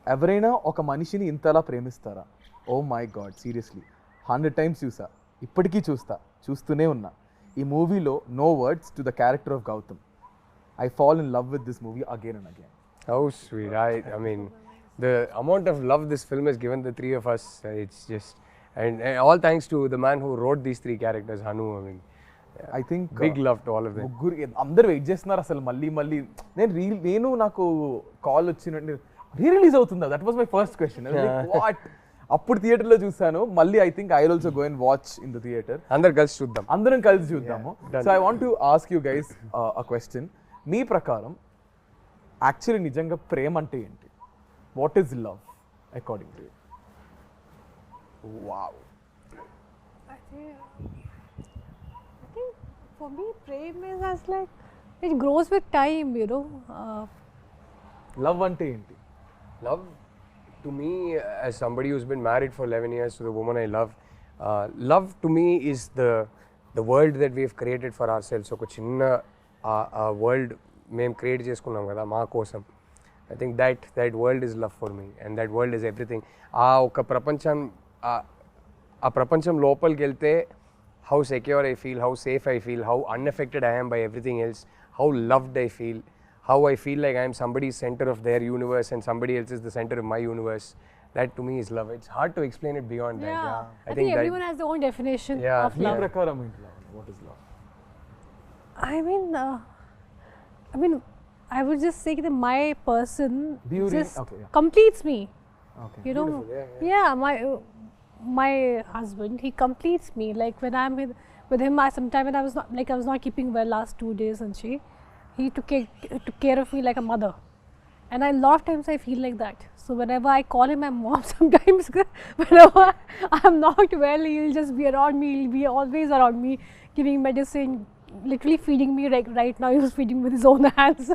ఎవరైనా ఒక మనిషిని ఇంతలా ప్రేమిస్తారా? Oh my god, seriously 100 times చూసా, ఇప్పటికీ చూస్తూనే ఉన్నా. ఈ మూవీలో no words to the character of Gautham. I fall in love with this movie again and again. How sweet. I mean, the amount of love this film has given the three of us, it's just, and all thanks to the man who wrote these 3 characters, Hanu. I mean, I think big love to all of them. ముగ్గురు అందరు wait చేస్తున్నారు అసలు మళ్ళీ. నేను నాకు call వచ్చినట్టు release అవుతుందా, that was my first question. What, అప్పుడు థియేటర్లో చూసాను, మళ్ళీ I think I will also go and watch in the theatre. అందరం కలిసి చూద్దాము. So I want to ask you guys a question. మీ ప్రకారం యాక్చువల్లీ నిజంగా ప్రేమ అంటే ఏంటి? What is love according to you? Wow. I think for me, prem is as like it grows with time, you know. Love అంటే ఏంటి? Love, to me, as somebody who's been married for 11 years to the woman I love, love to me is the world that we've created for ourselves. ఒక చిన్న world మేము create చేసుకున్నాం కదా మా కోసం. I think that world is love for me, and that world is everything. ఒక ప్రపంచం లోపలికి వెళ్తే how secure I feel, how safe I feel, how unaffected I am by everything else, how loved I feel, how I feel like I am somebody's center of their universe and somebody else is the center of my universe. That to me is love. It's hard to explain it beyond that. Yeah. I think everyone has their own definition of me love. ప్రకారం ఏంటి love? What is love? I mean, I would just say that my person just okay, yeah. completes me. Okay. You know, my husband, he completes me. Like when I'm with him, sometime when I was not keeping well last 2 days, and he took care of me like a mother. And a lot of times I feel like that. So whenever I call him my mom, sometimes whenever I'm not well, he'll just be around me. He'll be always around me, giving medicine, literally feeding me. Like right now, he was feeding with his own hands.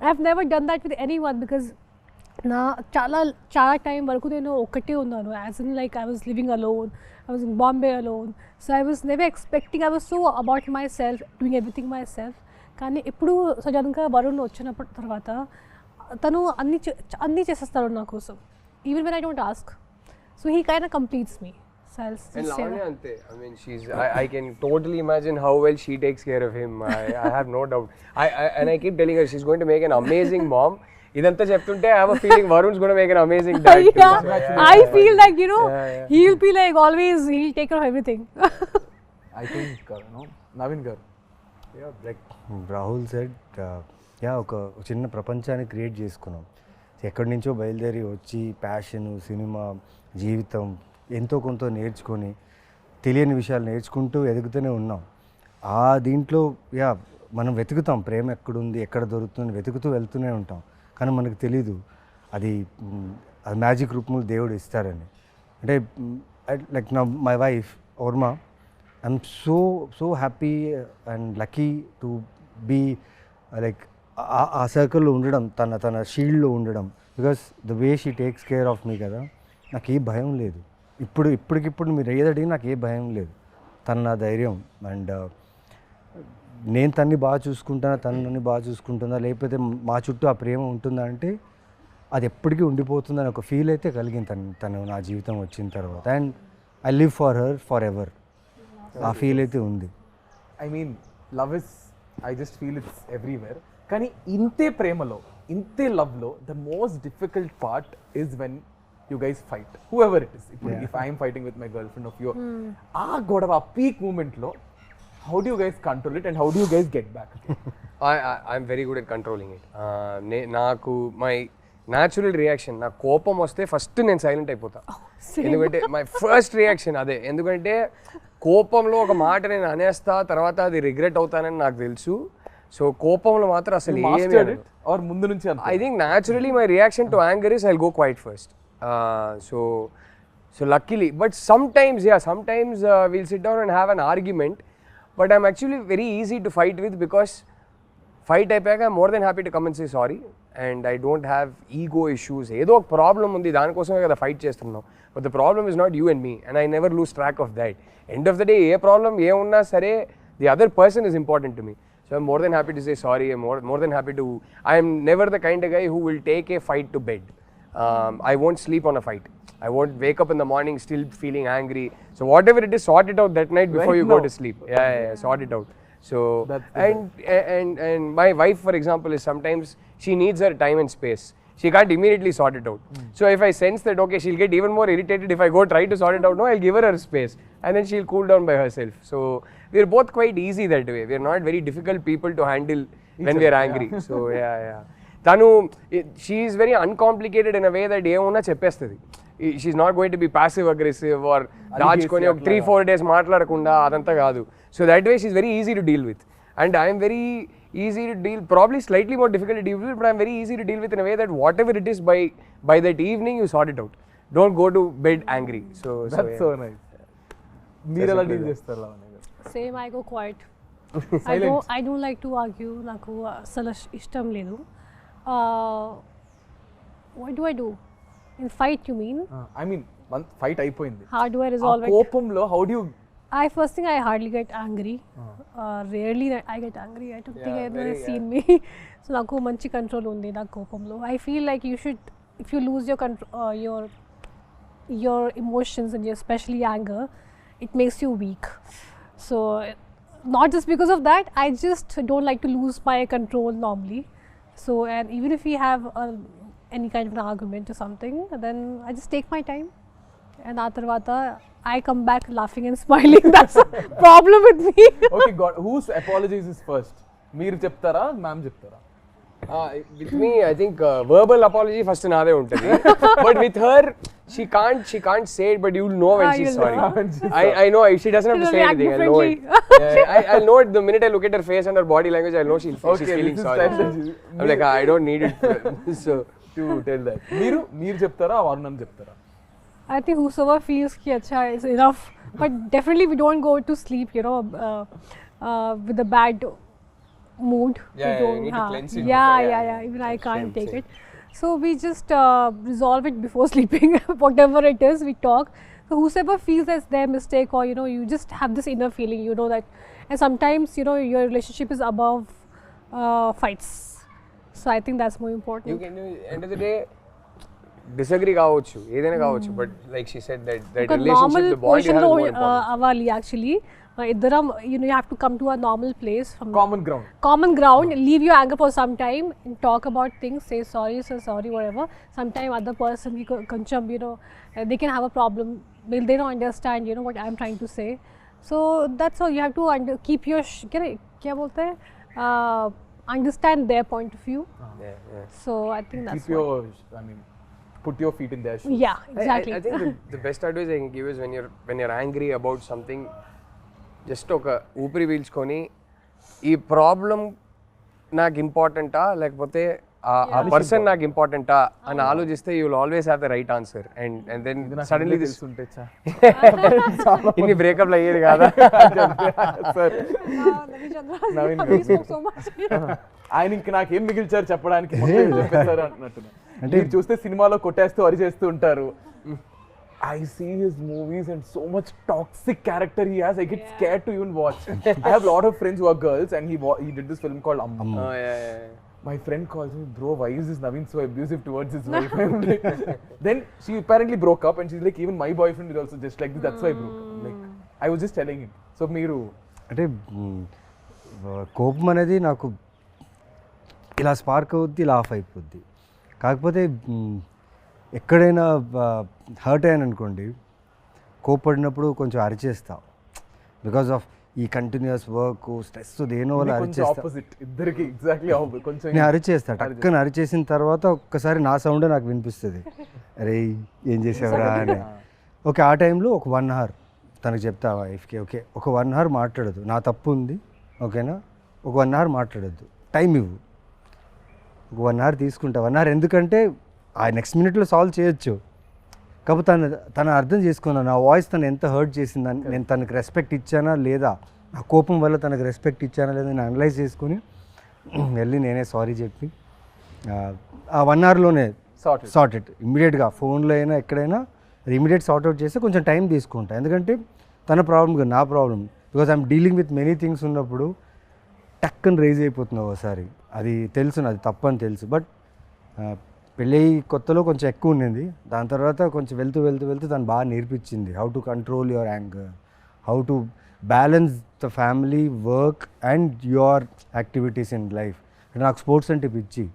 I've never done that with anyone because na chala time varaku nenu okate unnanu. As in, like, I was living alone. I was in Bombay alone. So I was never expecting. I was so about myself, doing everything myself. కానీ ఎప్పుడు సడన్గా వరుణ్ వచ్చినప్పుడు తర్వాత తను అన్నీ చేసేస్తాడు నా కోసం, even when I don't ask. So he kind of completes me. And Lavanya ante, I mean, I can totally imagine how well she takes care of him. I have no doubt. And I keep telling her she's going to make an amazing mom. Idantha cheptunte I have a feeling Varun's going to make an amazing dad too. Yeah, I feel like, he'll be like always, he'll take care of everything. I think, Naveen garu. Yeah, like Rahul said, ఒక చిన్న ప్రపంచాన్ని create చేసుకున్నాం. ఎక్కడి నుంచో బయలుదేరి వచ్చి passion, cinema, జీవితం ఎంతో కొంత నేర్చుకొని తెలియని విషయాలు నేర్చుకుంటూ ఎదుగుతూనే ఉన్నాం. ఆ దీంట్లో మనం వెతుకుతాం ప్రేమ ఎక్కడుంది, ఎక్కడ దొరుకుతుంది, వెతుకుతూ వెళ్తూనే ఉంటాం. కానీ మనకు తెలీదు అది మ్యాజిక్ రూపంలో దేవుడు ఇస్తారని. అంటే లైక్ నా my wife Varma, I'm so happy and lucky to be like ఆ సర్కిల్లో ఉండడం, తన షీల్డ్లో ఉండడం. Because the way she takes care of me కదా, నాకు ఏ భయం లేదు. ఇప్పటికిప్పుడు మీరు ఏదడిగినా నాకు ఏ భయం లేదు. తన నా ధైర్యం. అండ్ నేను తన్ని బాగా చూసుకుంటానా, తను నన్ను బాగా చూసుకుంటుందా, లేకపోతే మా చుట్టూ ఆ ప్రేమ ఉంటుందా అంటే అది ఎప్పటికీ ఉండిపోతుందని ఒక ఫీల్ అయితే కలిగింది తను నా జీవితం వచ్చిన తర్వాత. And I live for her for ever. ఆ ఫీల్ అయితే ఉంది. I mean love is, I just feel it's everywhere. కానీ ఇంతే ప్రేమలో, ఇంతే లవ్లో the most difficult part is when you guys fight, whoever it is. If I am fighting with my girlfriend, of you, godava peak moment lo, how do you guys control it and how do you guys get back? I'm very good at controlling it. Naaku my natural reaction, na kopam vaste first nenu silent ayipota. Endukante my first reaction ade. Endukante kopamlo oka maata nenu anesta, tarvata adi regret avuthanani naaku telusu. So kopamlo matra asalu emi or mundu nunchi ante. I think naturally my reaction to anger is I'll go quiet first. So luckily, but sometimes we'll sit down and have an argument, but I'm actually very easy to fight with because fight ayapaka I'm more than happy to come and say sorry, and I don't have ego issues. Edo ok problem undi, dani kosame kada fight chestunnam, but the problem is not you and me, and I never lose track of that. End of the day A problem ఏ ఉన్నా సరే the other person is important to me, so I'm more than happy to say sorry. I'm more than happy to, I am never the kind of guy who will take a fight to bed. I won't sleep on a fight. I won't wake up in the morning still feeling angry. So whatever it is, sort it out that night before you go to sleep. Yeah, sort it out. So and my wife, for example, is sometimes she needs her time and space. She can't immediately sort it out. So if I sense that okay, she'll get even more irritated if I go try to sort it out, no, I'll give her space, and then she'll cool down by herself. So we're both quite easy that way. We're not very difficult people to handle when we're angry. So yeah. Tanu, she is very uncomplicated in a way that ఏమన్నా చెప్పేస్తుంది. She's not going to be passive aggressive or దాచుకొని 3-4 days మాట్లాడకుండా అదంతా కాదు. So that way she's very easy to deal with, and I am very easy to deal, probably slightly more difficult to deal with, but I'm very easy to deal with in a way that whatever it is, by that evening you sort it out. Don't go to bed angry. That's so nice. మీరు ఎలా deal చేస్తారు Lavanya garu? Same, I go quiet. I don't like to argue. నాకు అసలు ఇష్టం లేదు. What do I do? In fight, you mean? I mean, fight అయిపోయింది. How do I resolve it? కోపంలో how do you? First thing, I hardly get angry. Rarely I get angry. I don't think anyone has seen me. So నాకు మంచి control ఉంది నా కోపంలో. I feel like you should, if you lose your control, your emotions and especially anger, it makes you weak. So not just because of that, I just don't like to lose my control normally. So, and even if we have any kind of an argument or something, then I just take my time, and atarvata I come back laughing and smiling. That's a problem with me. Okay, God, whose apologizes first? మీరు చెప్తారా, ma'am చెప్తారా? With me, I think verbal apology first నాదే ఉంటుంది. But with her, she can't say it, but you'll know when she's you'll sorry. know. I know she doesn't have to She'll say react anything. I'll know it. differently. I'll know it the minute I look at her face and her body language. I'll know she's feeling sorry. I'm like, I don't need it. So to tell that. మీరు చెప్తారా వరుణ్ అని చెప్తారా? I think whosoever feels ki acha is enough, but definitely we don't go to sleep, with a bad mood. Yeah, We you don't, need to cleanse it Yeah, before, yeah, yeah. yeah. Even I can't Same, take same. it. So we just resolve it before sleeping. Whatever it is, we talk. So whosoever feels that's their mistake, or you just have this inner feeling, that. And sometimes your relationship is above fights. So I think that's more important. you can end of the day disagree కావచ్చు ఏదైనా కావచ్చు, but like she said that relationship, the bond you have is more important. Avali actually. Iddaram, you have to come to a normal place from common ground. Leave your anger for some time and talk about things, say sorry, whatever. Sometime other person koncham, they can have a problem, they don't understand what I'm trying to say. So that's all. You have to keep your kya bolte hai, understand their point of view. Yeah. So I think that's Keep your, put your feet in their shoes. Yeah, exactly. I think the best advice I can give is when you're angry about something, just ఒక ఊపిరి పీల్చుకొని ఈ problem నాకు ఇంపార్టెంటా లేకపోతే ఆ person నాకు ఇంపార్టెంటా అని ఆలోచిస్తే you will always have the right answer. And then suddenly తెలుసుంటే ఇన్ని బ్రేకప్లు అయ్యేది కాదా sir Naveen Chandra, he spoke so much. ఆయన ఇంక నాకేం మిగిల్చారు చెప్పడానికి మొత్తం చెప్పేశారు అంటున్నారు. మీరు చూస్తే సినిమాలో కొట్టేస్తూ అరిచేస్తూ ఉంటారు. I see his movies and so much toxic character he has. I get scared to even watch. I have a lot of friends who are girls, and he did this film called Amma. Oh yeah. My friend calls me, bro, why is this Naveen so abusive towards his wife? Then she apparently broke up, and she's like, even my boyfriend is also just like this. That's why I broke up. Like, I was just telling him. So మీరు అంటే కోపం అనేది నాకు ఇలా spark అవుద్ది, ఇలా of అయిపోద్ది. కాకపోతే ఎక్కడైనా హర్ట్ అయ్యాను అనుకోండి, కోపడినప్పుడు కొంచెం అరిచేస్తా. బికాస్ ఆఫ్ ఈ కంటిన్యూస్ వర్క్ స్ట్రెస్ దేనో వల్ల అరిచేస్తా. నేను అరిచేస్తా, టక్కన అరిచేసిన తర్వాత ఒక్కసారి నా సౌండే నాకు వినిపిస్తుంది, అరే ఏం చేసావురా అని. ఓకే, ఆ టైంలో ఒక 1 hour తనకు చెప్తా వైఫ్కి, ఓకే ఒక 1 hour మాట్లాడద్దు, నా తప్పు ఉంది ఓకేనా, ఒక 1 hour మాట్లాడద్దు, టైం ఇవ్వు, ఒక 1 hour తీసుకుంటా. 1 hour ఎందుకంటే ఆ నెక్స్ట్ మినిట్లో సాల్వ్ చేయొచ్చు. కాకపోతే తను అర్థం చేసుకున్నాను నా వాయిస్ తను ఎంత హర్ట్ చేసిందని, నేను తనకు రెస్పెక్ట్ ఇచ్చానా లేదా, ఆ కోపం వల్ల తనకు రెస్పెక్ట్ ఇచ్చానా లేదా నేను అనలైజ్ చేసుకుని వెళ్ళి నేనే సారీ చెప్పి ఆ 1 hourలోనే సార్ట్ ఇమ్మీడియట్గా ఫోన్లో అయినా ఎక్కడైనా అది ఇమీడియట్ సార్ట్అవుట్ చేస్తే కొంచెం టైం తీసుకుంటా. ఎందుకంటే తన ప్రాబ్లం కాదు నా problem. Because I'm dealing with many things ఉన్నప్పుడు టక్కని రేజ్ అయిపోతున్నావు ఒకసారి. అది తెలుసు, అది తప్పని తెలుసు. బట్ పెళ్ళి కొత్తలో కొంచెం ఎక్కువ ఉండింది, దాని తర్వాత కొంచెం వెళ్తూ తను బాగా నేర్పించింది how to control your anger, how to balance the family, work and your activities in life. నాకు స్పోర్ట్స్ అంటే పిచ్చి,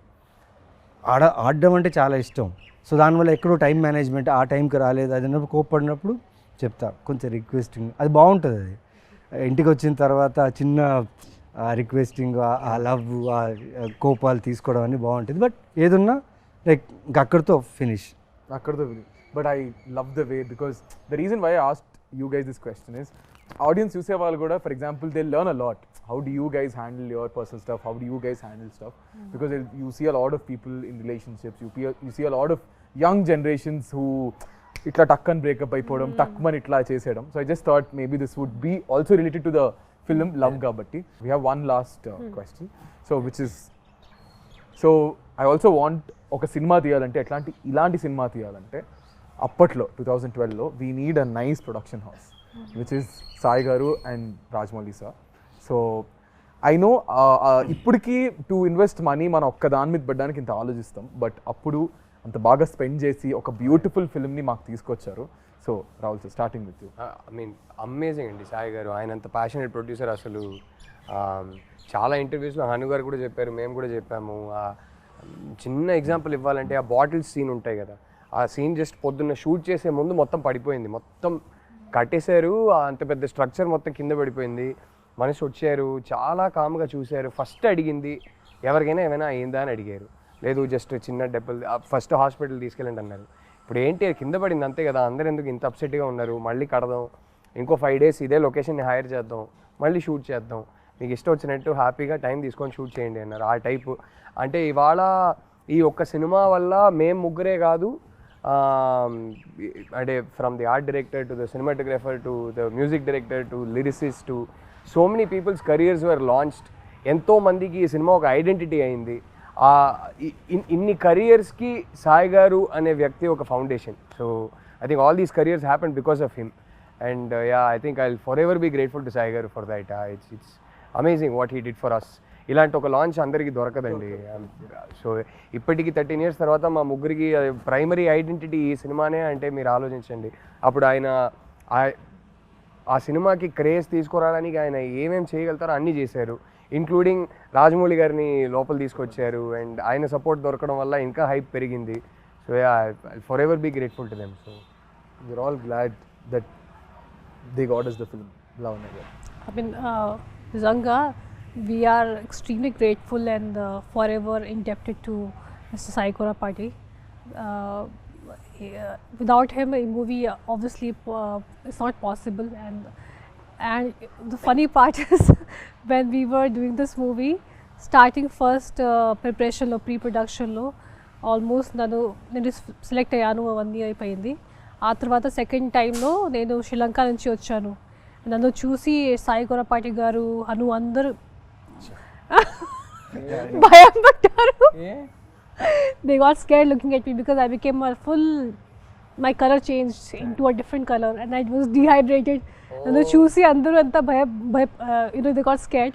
ఆడడం అంటే చాలా ఇష్టం. సో దానివల్ల ఎక్కడో టైం మేనేజ్మెంట్ ఆ టైంకి రాలేదు, అది కోప్పడినప్పుడు చెప్తా కొంచెం రిక్వెస్టింగ్, అది బాగుంటుంది. అది ఇంటికి వచ్చిన తర్వాత చిన్న రిక్వెస్టింగ్, ఆ లవ్, ఆ కోపాలు తీసుకోవడం అన్నీ బాగుంటుంది. బట్ ఏదున్నా లైక్ అక్కడితో finish. But I love the way, because the reason why I asked you guys this question is, audience చూసే వాళ్ళు కూడా, for example, they learn a lot. How do you guys handle your personal stuff? How do you guys handle stuff? Because you see a lot of people in relationships. You see a lot of young generations who itla takkan breakup అయిపోవడం, takman itla చేసేయడం. So I just thought maybe this would be also related to the film Love Kabatti. We have one last question. So I also want ఒక సినిమా తీయాలంటే ఇలాంటి సినిమా తీయాలంటే అప్పట్లో 2012లో we need a nice production house, which is Sai గారు and Rajamouli sir. So I know ఇప్పటికీ టు ఇన్వెస్ట్ మనీ మనం ఒక్క దాని మీద పెట్టడానికి ఇంత ఆలోచిస్తాం, బట్ అప్పుడు అంత బాగా స్పెండ్ చేసి ఒక బ్యూటిఫుల్ ఫిల్మ్ని మాకు తీసుకొచ్చారు. So Rahul sir, starting with you. I mean amazing అండి సాయి గారు, ఆయన అంత ప్యాషనేట్ ప్రొడ్యూసర్. అసలు చాలా ఇంటర్వ్యూస్లో హను గారు కూడా చెప్పారు, మేము కూడా చెప్పాము. చిన్న ఎగ్జాంపుల్ ఇవ్వాలంటే ఆ బాటిల్స్ సీన్ ఉంటాయి కదా, ఆ సీన్ జస్ట్ పొద్దున్న షూట్ చేసే ముందు మొత్తం పడిపోయింది, మొత్తం కట్టేశారు, అంత పెద్ద స్ట్రక్చర్ మొత్తం కింద పడిపోయింది. మనిషి వచ్చారు, చాలా కామ్గా చూశారు, ఫస్ట్ అడిగింది ఎవరికైనా ఏమైనా అయిందా అని అడిగారు. లేదు జస్ట్ చిన్న దెబ్బలు, ఫస్ట్ హాస్పిటల్ తీసుకెళ్ళండి అన్నారు. ఇప్పుడు ఏంటి కింద పడింది అంతే కదా, అందరు ఎందుకు ఇంత అప్సెట్గా ఉన్నారు, మళ్ళీ కడదాం, ఇంకో 5 days ఇదే లొకేషన్ని హైర్ చేద్దాం, మళ్ళీ షూట్ చేద్దాం, మీకు ఇష్టం వచ్చినట్టు హ్యాపీగా టైం తీసుకొని షూట్ చేయండి అన్నారు. ఆ టైపు అంటే ఇవాళ ఈ ఒక్క సినిమా వల్ల మేము ముగ్గురే కాదు, అంటే from the art director to the cinematographer to the music director to lyricist to so many peoples careers were launched. ఎంతోమందికి ఈ సినిమా ఒక ఐడెంటిటీ అయింది. ఇన్ని కెరియర్స్కి సాయి గారు అనే వ్యక్తి ఒక foundation. So I think all these careers happen because of him. And I think I will forever be grateful to Sai గారు for that. It's amazing what he did for us. ఇలాంటి ఒక launch అందరికీ దొరకదండి. So ఇప్పటికీ 13 years తర్వాత మా ముగ్గురికి primary identity ఈ సినిమానే అంటే మీరు ఆలోచించండి. అప్పుడు ఆయన ఆ సినిమాకి క్రేజ్ తీసుకురావడానికి ఆయన ఏమేమి చేయగలుగుతారో అన్నీ చేశారు. ఇంక్లూడింగ్ రాజమౌళి గారిని లోపల తీసుకొచ్చారు. అండ్ ఆయన సపోర్ట్ దొరకడం వల్ల ఇంకా హైప్ పెరిగింది. So forever be grateful to them. So we're all glad that they got us the film. Lavanya garu. I mean, Zanga, we are extremely grateful and forever indebted to Mr. Sai Tripathi. Without him, a movie obviously is not possible. And the funny part is when we were doing this movie, starting first preparation lo, pre-production lo, almost నేను select అయ్యాను, 1 year అయిపోయింది. ఆ తర్వాత second టైంలో నేను శ్రీలంక నుంచి వచ్చాను. నన్ను చూసి సాయి కొరపాటి గారు అను అందరూ భయం పడ్డారు. They got scared looking at me because I became a full, my color changed into a different color and I was dehydrated. నన్ను చూసి అందరూ అంతా they got scared.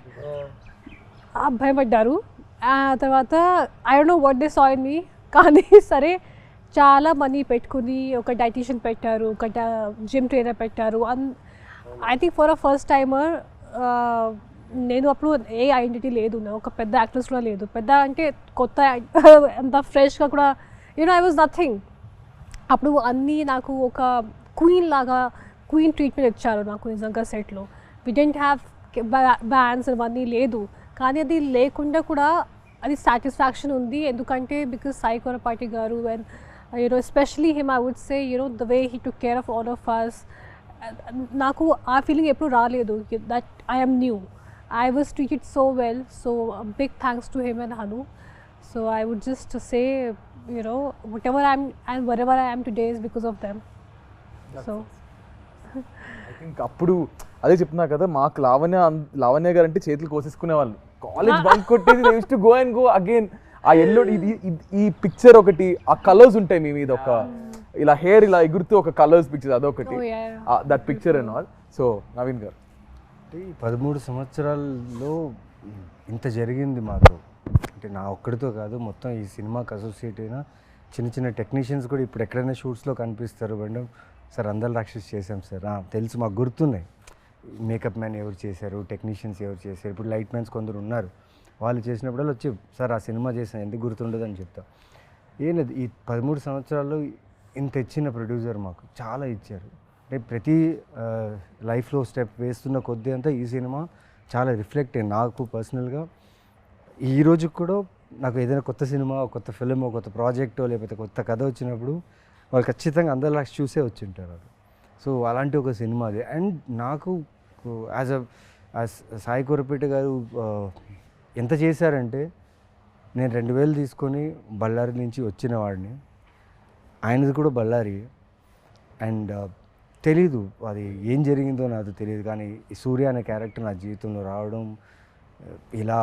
భయపడ్డారు. ఆ తర్వాత I don't know what they saw in me. కానీ సరే చాలా మనీ పెట్టుకుని ఒక డైటీషియన్ పెట్టారు, ఒక జిమ్ ట్రైనర్ పెట్టారు. I think for a first timer నేను అప్పుడు ఏ ఐడెంటిటీ లేదు, ఒక పెద్ద యాక్ట్రెస్ కూడా లేదు. పెద్ద అంటే కొత్త అంత ఫ్రెష్గా కూడా ఐ వాజ్ నథింగ్. అప్పుడు అన్నీ నాకు ఒక క్వీన్ లాగా క్వీన్ ట్రీట్మెంట్ ఇచ్చారు నాకు నిజంగా సెట్లో. వి డెంట్ హ్యావ్ బ్యాండ్స్ అవన్నీ లేదు, కానీ అది లేకుండా కూడా అది సాటిస్ఫాక్షన్ ఉంది. ఎందుకంటే because Sai Korrapati garu and especially him I would say the way he took care of all of us. నాకు ఆ ఫీలింగ్ ఎప్పుడు రాలేదు that I am new. I was treated so well, so a big thanks to him and Hanu. So I would just say, whatever I am and wherever I am today is because of them. So I think అప్పుడు అదే చెప్తున్నా కదా, మాకు లావణ్య గారు అంటే చేతులు కోసేసుకునేవాళ్ళు. College bunk కొట్టేది, they used to go and go again. ఆ ఎల్లో ఈ పిక్చర్ ఒకటి, ఆ కలర్స్ ఉంటాయి మీ మీద, ఒక ఇలా హెయిర్ ఇలా ఎగురుతూ ఒక కలర్స్ పిక్చర్ అదొకటి, that picture and all. So Naveen గారు, అంటే ఈ 13 సంవత్సరాల్లో ఇంత జరిగింది మాతో. అంటే నా ఒక్కడితో కాదు, మొత్తం ఈ సినిమాకి అసోసియేట్ అయిన చిన్న చిన్న టెక్నీషియన్స్ కూడా ఇప్పుడు ఎక్కడైనా షూట్స్లో కనిపిస్తారు. మేడం సార్ అందల రాక్షసి చేసాం సార్, తెలుసు మాకు గుర్తున్నాయి. మేకప్ మ్యాన్ ఎవరు చేశారు, టెక్నీషియన్స్ ఎవరు చేశారు, ఇప్పుడు లైట్ మ్యాన్స్ కొందరు ఉన్నారు, వాళ్ళు చేసినప్పుడల్లా వచ్చి సార్ ఆ సినిమా చేసాను ఎందుకు గుర్తుండదు అని చెప్తా. ఏం లేదు, ఈ 13 సంవత్సరాల్లో ఇంత ఇచ్చిన ప్రొడ్యూసర్ మాకు చాలా ఇచ్చారు. అంటే ప్రతి లైఫ్లో స్టెప్ వేస్తున్న కొద్దీ అంతా ఈ సినిమా చాలా రిఫ్లెక్ట్ అయ్యింది నాకు పర్సనల్గా. ఈ రోజుకి కూడా నాకు ఏదైనా కొత్త సినిమా, కొత్త ఫిలిం, కొత్త ప్రాజెక్టో లేకపోతే కొత్త కథ వచ్చినప్పుడు వాళ్ళు ఖచ్చితంగా అందరిలా చూసే వచ్చి ఉంటారు అది. సో అలాంటి ఒక సినిమా అది. అండ్ నాకు యాజ్ సాయి కొరపేట గారు ఎంత చేశారంటే, నేను 2000 తీసుకొని బళ్ళారి నుంచి వచ్చిన వాడిని, ఆయనది కూడా బళ్ళారి. అండ్ తెలీదు అది ఏం జరిగిందో నాకు తెలియదు, కానీ ఈ సూర్య అనే క్యారెక్టర్ నా జీవితంలో రావడం, ఇలా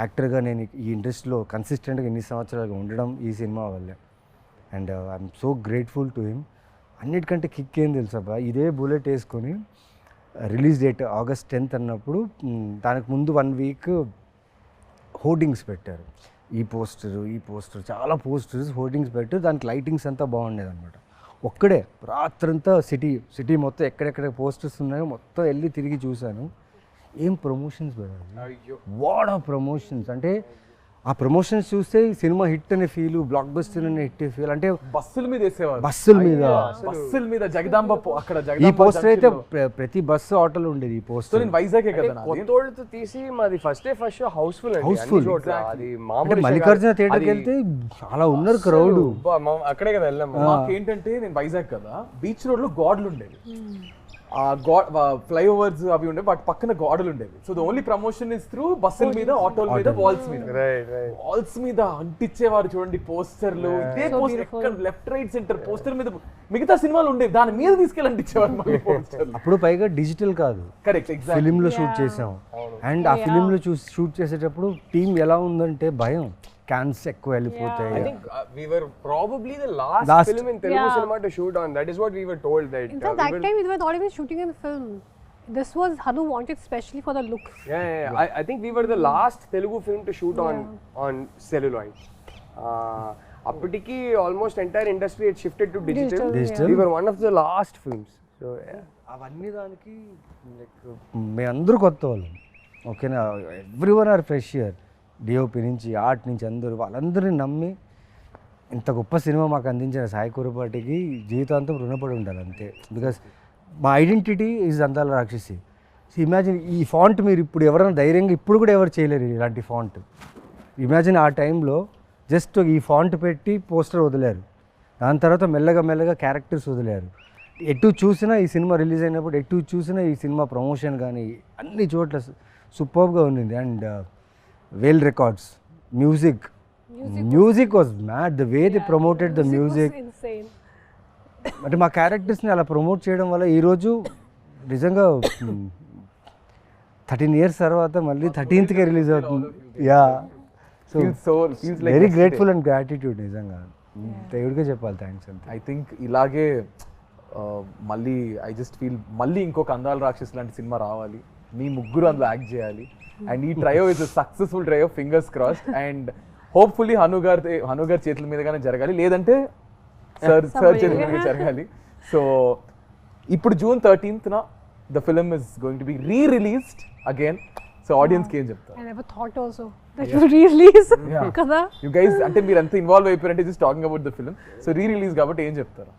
యాక్టర్గా నేను ఈ ఇండస్ట్రీలో కన్సిస్టెంట్గా ఇన్ని సంవత్సరాలుగా ఉండడం ఈ సినిమా వల్లే. And I'm so grateful to him. అన్నిటికంటే కిక్ ఏం తెలుసా, ఇదే బుల్లెట్ వేసుకొని రిలీజ్ డేట్ August 10th అన్నప్పుడు దానికి ముందు 1 week హోర్డింగ్స్ పెట్టారు. ఈ పోస్టర్ చాలా పోస్టర్స్ హోర్డింగ్స్ పెట్టారు. దానికి లైటింగ్స్ అంతా బాగుండేది అనమాట. ఒక్కడే రాత్రంతా సిటీ మొత్తం ఎక్కడెక్కడ పోస్టర్స్ ఉన్నాయో మొత్తం వెళ్ళి తిరిగి చూశాను. ఏం ప్రమోషన్స్ పెట్టారు, వాట్ ఆఫ్ ప్రమోషన్స్. అంటే ఆ ప్రమోషన్స్ చూస్తే ఈ సినిమా హిట్ అనే ఫీల్, బ్లాక్ బస్టర్ అనే హిట్ ఫీల్. అంటే బస్సుల మీద వేసేవారు, బస్సుల మీద బస్సుల మీద జగదాంబ అక్కడ ఈ జగదాంబ పోస్టర్ అయితే ప్రతి బస్సు ఆటోలో ఉండేది ఈ సో పోస్టర్. నేను వైజాగే కదా నాది. కొత్తోళ్ళతో తీసి మాది ఫస్ట్ షో హౌస్ఫుల్ అండి, Housefull. అన్ని చోట్ల. అది అంటే మామూలు మల్లికార్జున థియేటర్కి వెళ్తే చాలా ఉన్నారు క్రౌడ్. అక్కడే కదా వెళ్ళాం. మాకేంటంటే నేను వైజాగ్ కదా, బీచ్ రోడ్ లో గోడలు ఉండేవి, ఆ గోడ ఫ్లైఓవర్స్ అవి ఉండేవి, వాటి పక్కన గోడలు ఉండేవి. So the only promotion is through బస్సుల మీద, ఆటోల మీద, వాల్స్ మీద. వాల్స్ మీద అంటించేవారు చూడండి పోస్టర్లు. ఇదే పోస్టర్ ఎక్కడ లెఫ్ట్ రైట్ సెంటర్ పోస్టర్ మీద మిగతా సినిమాలు ఉండేవి, దాని మీద తీసుకెళ్ళి అంటించేవారు మళ్ళీ పోస్టర్లు. అప్పుడు పైగా డిజిటల్ కాదు, కరెక్ట్, ఎగ్జాక్ట్. ఫిలిం లో షూట్ చేసాం. అండ్ ఆ ఫిలిం లో షూట్ చేసేటప్పుడు టీం ఎలా ఉందంటే భయం, క్యాన్స్ ఎక్కువ వెళ్ళిపోతాయి. I think we were probably the last film in Telugu cinema to shoot on. That is what we were told. That In fact, that time we were not even shooting in film. This was Hanu wanted specially for the look. Yeah. I think we were the last Telugu film to shoot on celluloid. అప్పటికి almost entire industry had shifted to digital. We were one of the last films. So yeah. అవన్నీ దానికి మేమందరూ కొత్త వాళ్ళం. ఓకేనా, every one or fresh year. DOP నుంచి, art నుంచి అందరూ, వాళ్ళందరినీ నమ్మి ఇంత గొప్ప సినిమా మాకు అందించిన సాయి కురపాటికి జీవితాంతం రుణపడి ఉండాలి అంతే. బికాస్ మా ఐడెంటిటీ ఈజ్ అందాల రాక్షసి. ఇమాజిన్ ఈ ఫాంట్ మీరు ఇప్పుడు ఎవరైనా ధైర్యంగా ఇప్పుడు కూడా ఎవరు చేయలేరు ఇలాంటి ఫాంట్. ఇమాజిన్ ఆ టైంలో జస్ట్ ఈ ఫాంట్ పెట్టి పోస్టర్ వదిలేరు, దాని తర్వాత మెల్లగా మెల్లగా క్యారెక్టర్స్ వదిలేరు. ఎటు చూసినా ఈ సినిమా రిలీజ్ అయినప్పుడు ఎటు చూసినా ఈ సినిమా ప్రమోషన్ కానీ అన్ని చోట్ల సూపర్గా ఉండింది. And well records, music was mad, the way they promoted the music was insane. అంటే మా క్యారెక్టర్స్ని అలా ప్రమోట్ చేయడం వల్ల ఈరోజు నిజంగా 13 years తర్వాత మళ్ళీ 13th రిలీజ్ అవుతుంది. Yeah, so very grateful and gratitude. నిజంగా దేవుడికే చెప్పాలి థ్యాంక్స్ అంతే. ఐ థింక్ ఇలాగే మళ్ళీ ఐ జస్ట్ ఫీల్ మళ్ళీ ఇంకొక అందాల రాక్షస్ లాంటి సినిమా రావాలి, మీ ముగ్గురు అందులో యాక్ట్ చేయాలి. అండ్ ఈ trio is successful trio, fingers crossed. And hopefully Hanu గారి చేతుల మీదగానే జరగాలి, లేదంటే సార్ చేతుల మీద జరగాలి. సో ఇప్పుడు June 13th the film is going to be re-released again. సో ఆడియన్స్కి ఏం చెప్తారు? I never thought also that you re-release కదా. యు గైస్ అంటే మీరు అంత ఇన్వాల్వ్ అయిపోయారంటే just talking about the film. So re-release కాబట్టి ఏం చెప్తారు?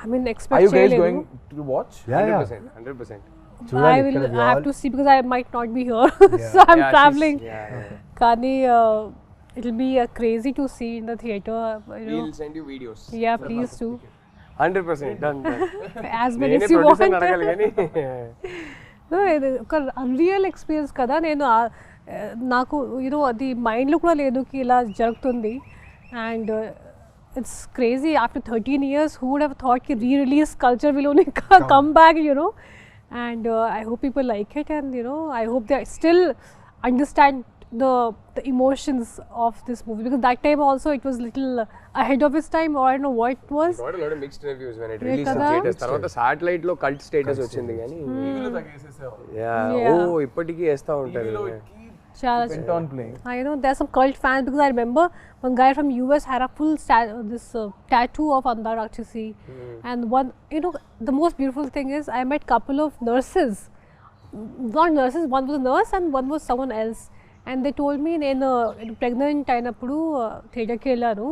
I mean, Are expect you guys going to watch? Yeah. 100%. I have to see because I might not be here. So I'm traveling. Kani, it'll be crazy to see in the theater. We'll send you videos. Yeah, please do. 100% done. As many as you want. No, ఒక unreal experience కదా. నేను నాకు అది మైండ్లో కూడా లేదు కి ఇలా జరుగుతుంది. And it's crazy after 13 years who would have thought ki re-release culture will only come back, and I hope people like it, and I hope they still understand the emotions of this movie, because that time also it was little ahead of its time, or I don't know what it was. It got a lot of mixed reviews when it released in theaters. Tarvata satellite lo cult status వచ్చింది గానీ టీవీలో తగ్గేసేసావు. ఇప్పటికీ వేస్తా ఉంటారు. Went on playing. I know there's some cult fans, because I remember one guy from US had a full tattoo of Andala Rakshashi. And one, the most beautiful thing is I met couple of nurses, not nurses, one was a nurse and one was someone else, and they told me నేను pregnant అయినప్పుడు థియేటర్కి వెళ్ళాను.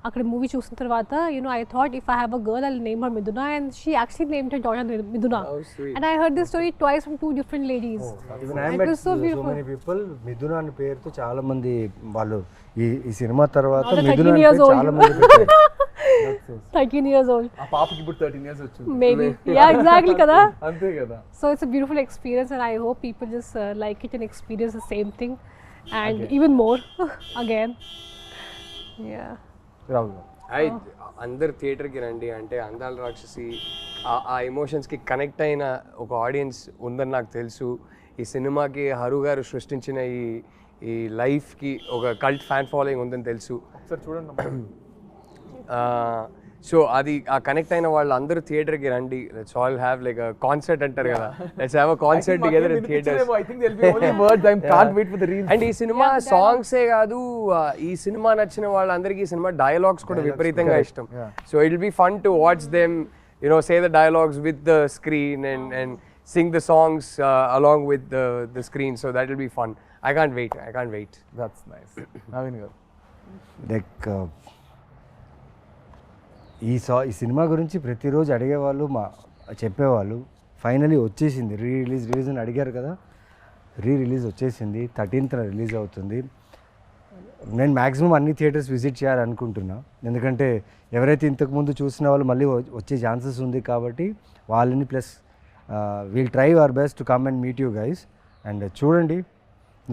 అక్కడ movie చూసిన తర్వాత I thought if I have a girl I'll name her Miduna, and she actually named her daughter Miduna. Oh, sweet. And I heard this story twice from two different ladies. Even I It met was so beautiful. many people మిథున అనే పేరుతో చాలా మంది వాళ్ళు ఈ cinema తర్వాత Now they're మిథున 13 అనే years పేరు old. చాలా మంది పెట్టారు. 13 years old. ఆ పాపకి ఇప్పుడు 13 years వచ్చింది. Maybe. Yeah, exactly kada. అంతే కదా. So it's a beautiful experience, and I hope people just like it and experience the same thing, and even more again. Yeah. Rahul అందరు థియేటర్కి రండి. అంటే అందాల రాక్షసి ఆ ఎమోషన్స్కి కనెక్ట్ అయిన ఒక ఆడియన్స్ ఉందని నాకు తెలుసు. ఈ సినిమాకి హరు గారు సృష్టించిన ఈ లైఫ్కి ఒక కల్ట్ ఫ్యాన్ ఫాలోయింగ్ ఉందని తెలుసు. ఒకసారి చూడండి. సో అది ఆ కనెక్ట్ అయిన వాళ్ళు అందరూ థియేటర్కి రండి. Let's all have like a concert అంటారు కదా, let's have a concert together in theatres. I think there'll be only words. I can't wait for the reels. And ఈ సినిమా సాంగ్సే కాదు, ఈ సినిమా నచ్చిన వాళ్ళందరికీ ఈ సినిమా డైలాగ్స్ కూడా విపరీతంగా ఇష్టం. So it will be fun to watch them say the dialogues with the screen and sing the songs along with the screen. So that will be fun. I can't wait. I can't wait. That's nice. Naveen garu. Like ఈ cinema గురించి ప్రతిరోజు అడిగేవాళ్ళు చెప్పేవాళ్ళు. Finally వచ్చేసింది, release అని అడిగారు కదా, release వచ్చేసింది. 13th రిలీజ్ అవుతుంది. నేను మ్యాక్సిమం అన్ని థియేటర్స్ విజిట్ చేయాలనుకుంటున్నా, ఎందుకంటే ఎవరైతే ఇంతకుముందు చూసిన వాళ్ళు మళ్ళీ వచ్చే ఛాన్సెస్ ఉంది కాబట్టి వాళ్ళని, plus we'll try our best to come and meet you guys. And చూడండి,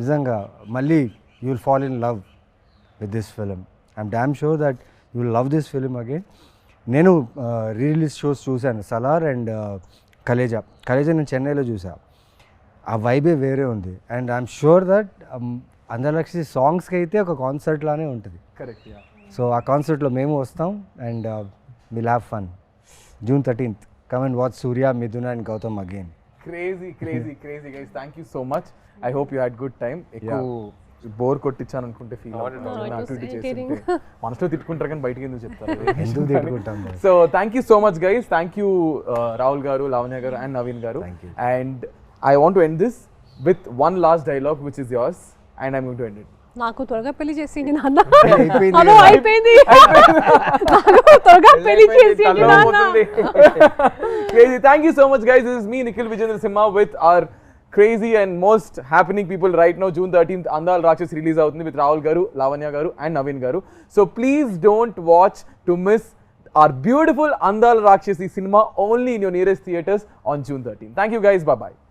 నిజంగా మళ్ళీ you will fall in love with this film. I'm damn sure that you will love this film again. నేను release shows చూశాను, Salaar and Khaleja నేను చెన్నైలో చూసా. ఆ వైబే వేరే ఉంది. అండ్ ఐఎమ్ షూర్ దట్ అందల రాక్షసి సాంగ్స్కి అయితే ఒక కాన్సర్ట్ లానే ఉంటుంది. కరెక్ట్. సో ఆ కాన్సర్ట్లో మేము వస్తాం and will have fun. June 13th, come and watch Surya, Miduna and Gautam again. Crazy guys. Thank you so much. I hope you had good time. Bore కొట్టించాను అనుకుంటే ఫీల్ మనసులో తిట్టుకుంటారు కానీ బయటకి ఎందుకు చెప్తారు. So thank you so much guys. Thank you Rahul గారు, లావణ్య గారు అండ్ నవీన్ గారు. And I want to end this with one last dialogue which is yours and I'm going to end it. నాకు త్వరగా పెళ్లి చేసింది నాన్న. అయిపోయింది. నాకు త్వరగా పెళ్లి చేసింది నాన్న. Crazy. Thank you so much guys. This is me Nikhil Vijayendra Simha with our crazy and most happening people right now. June 13th Andala Rakshashi release avutundi with Rahul garu, Lavanya garu and Naveen garu. So please don't watch to miss our beautiful Andala Rakshashi cinema only in your nearest theaters on June 13th. Thank you guys. Bye bye.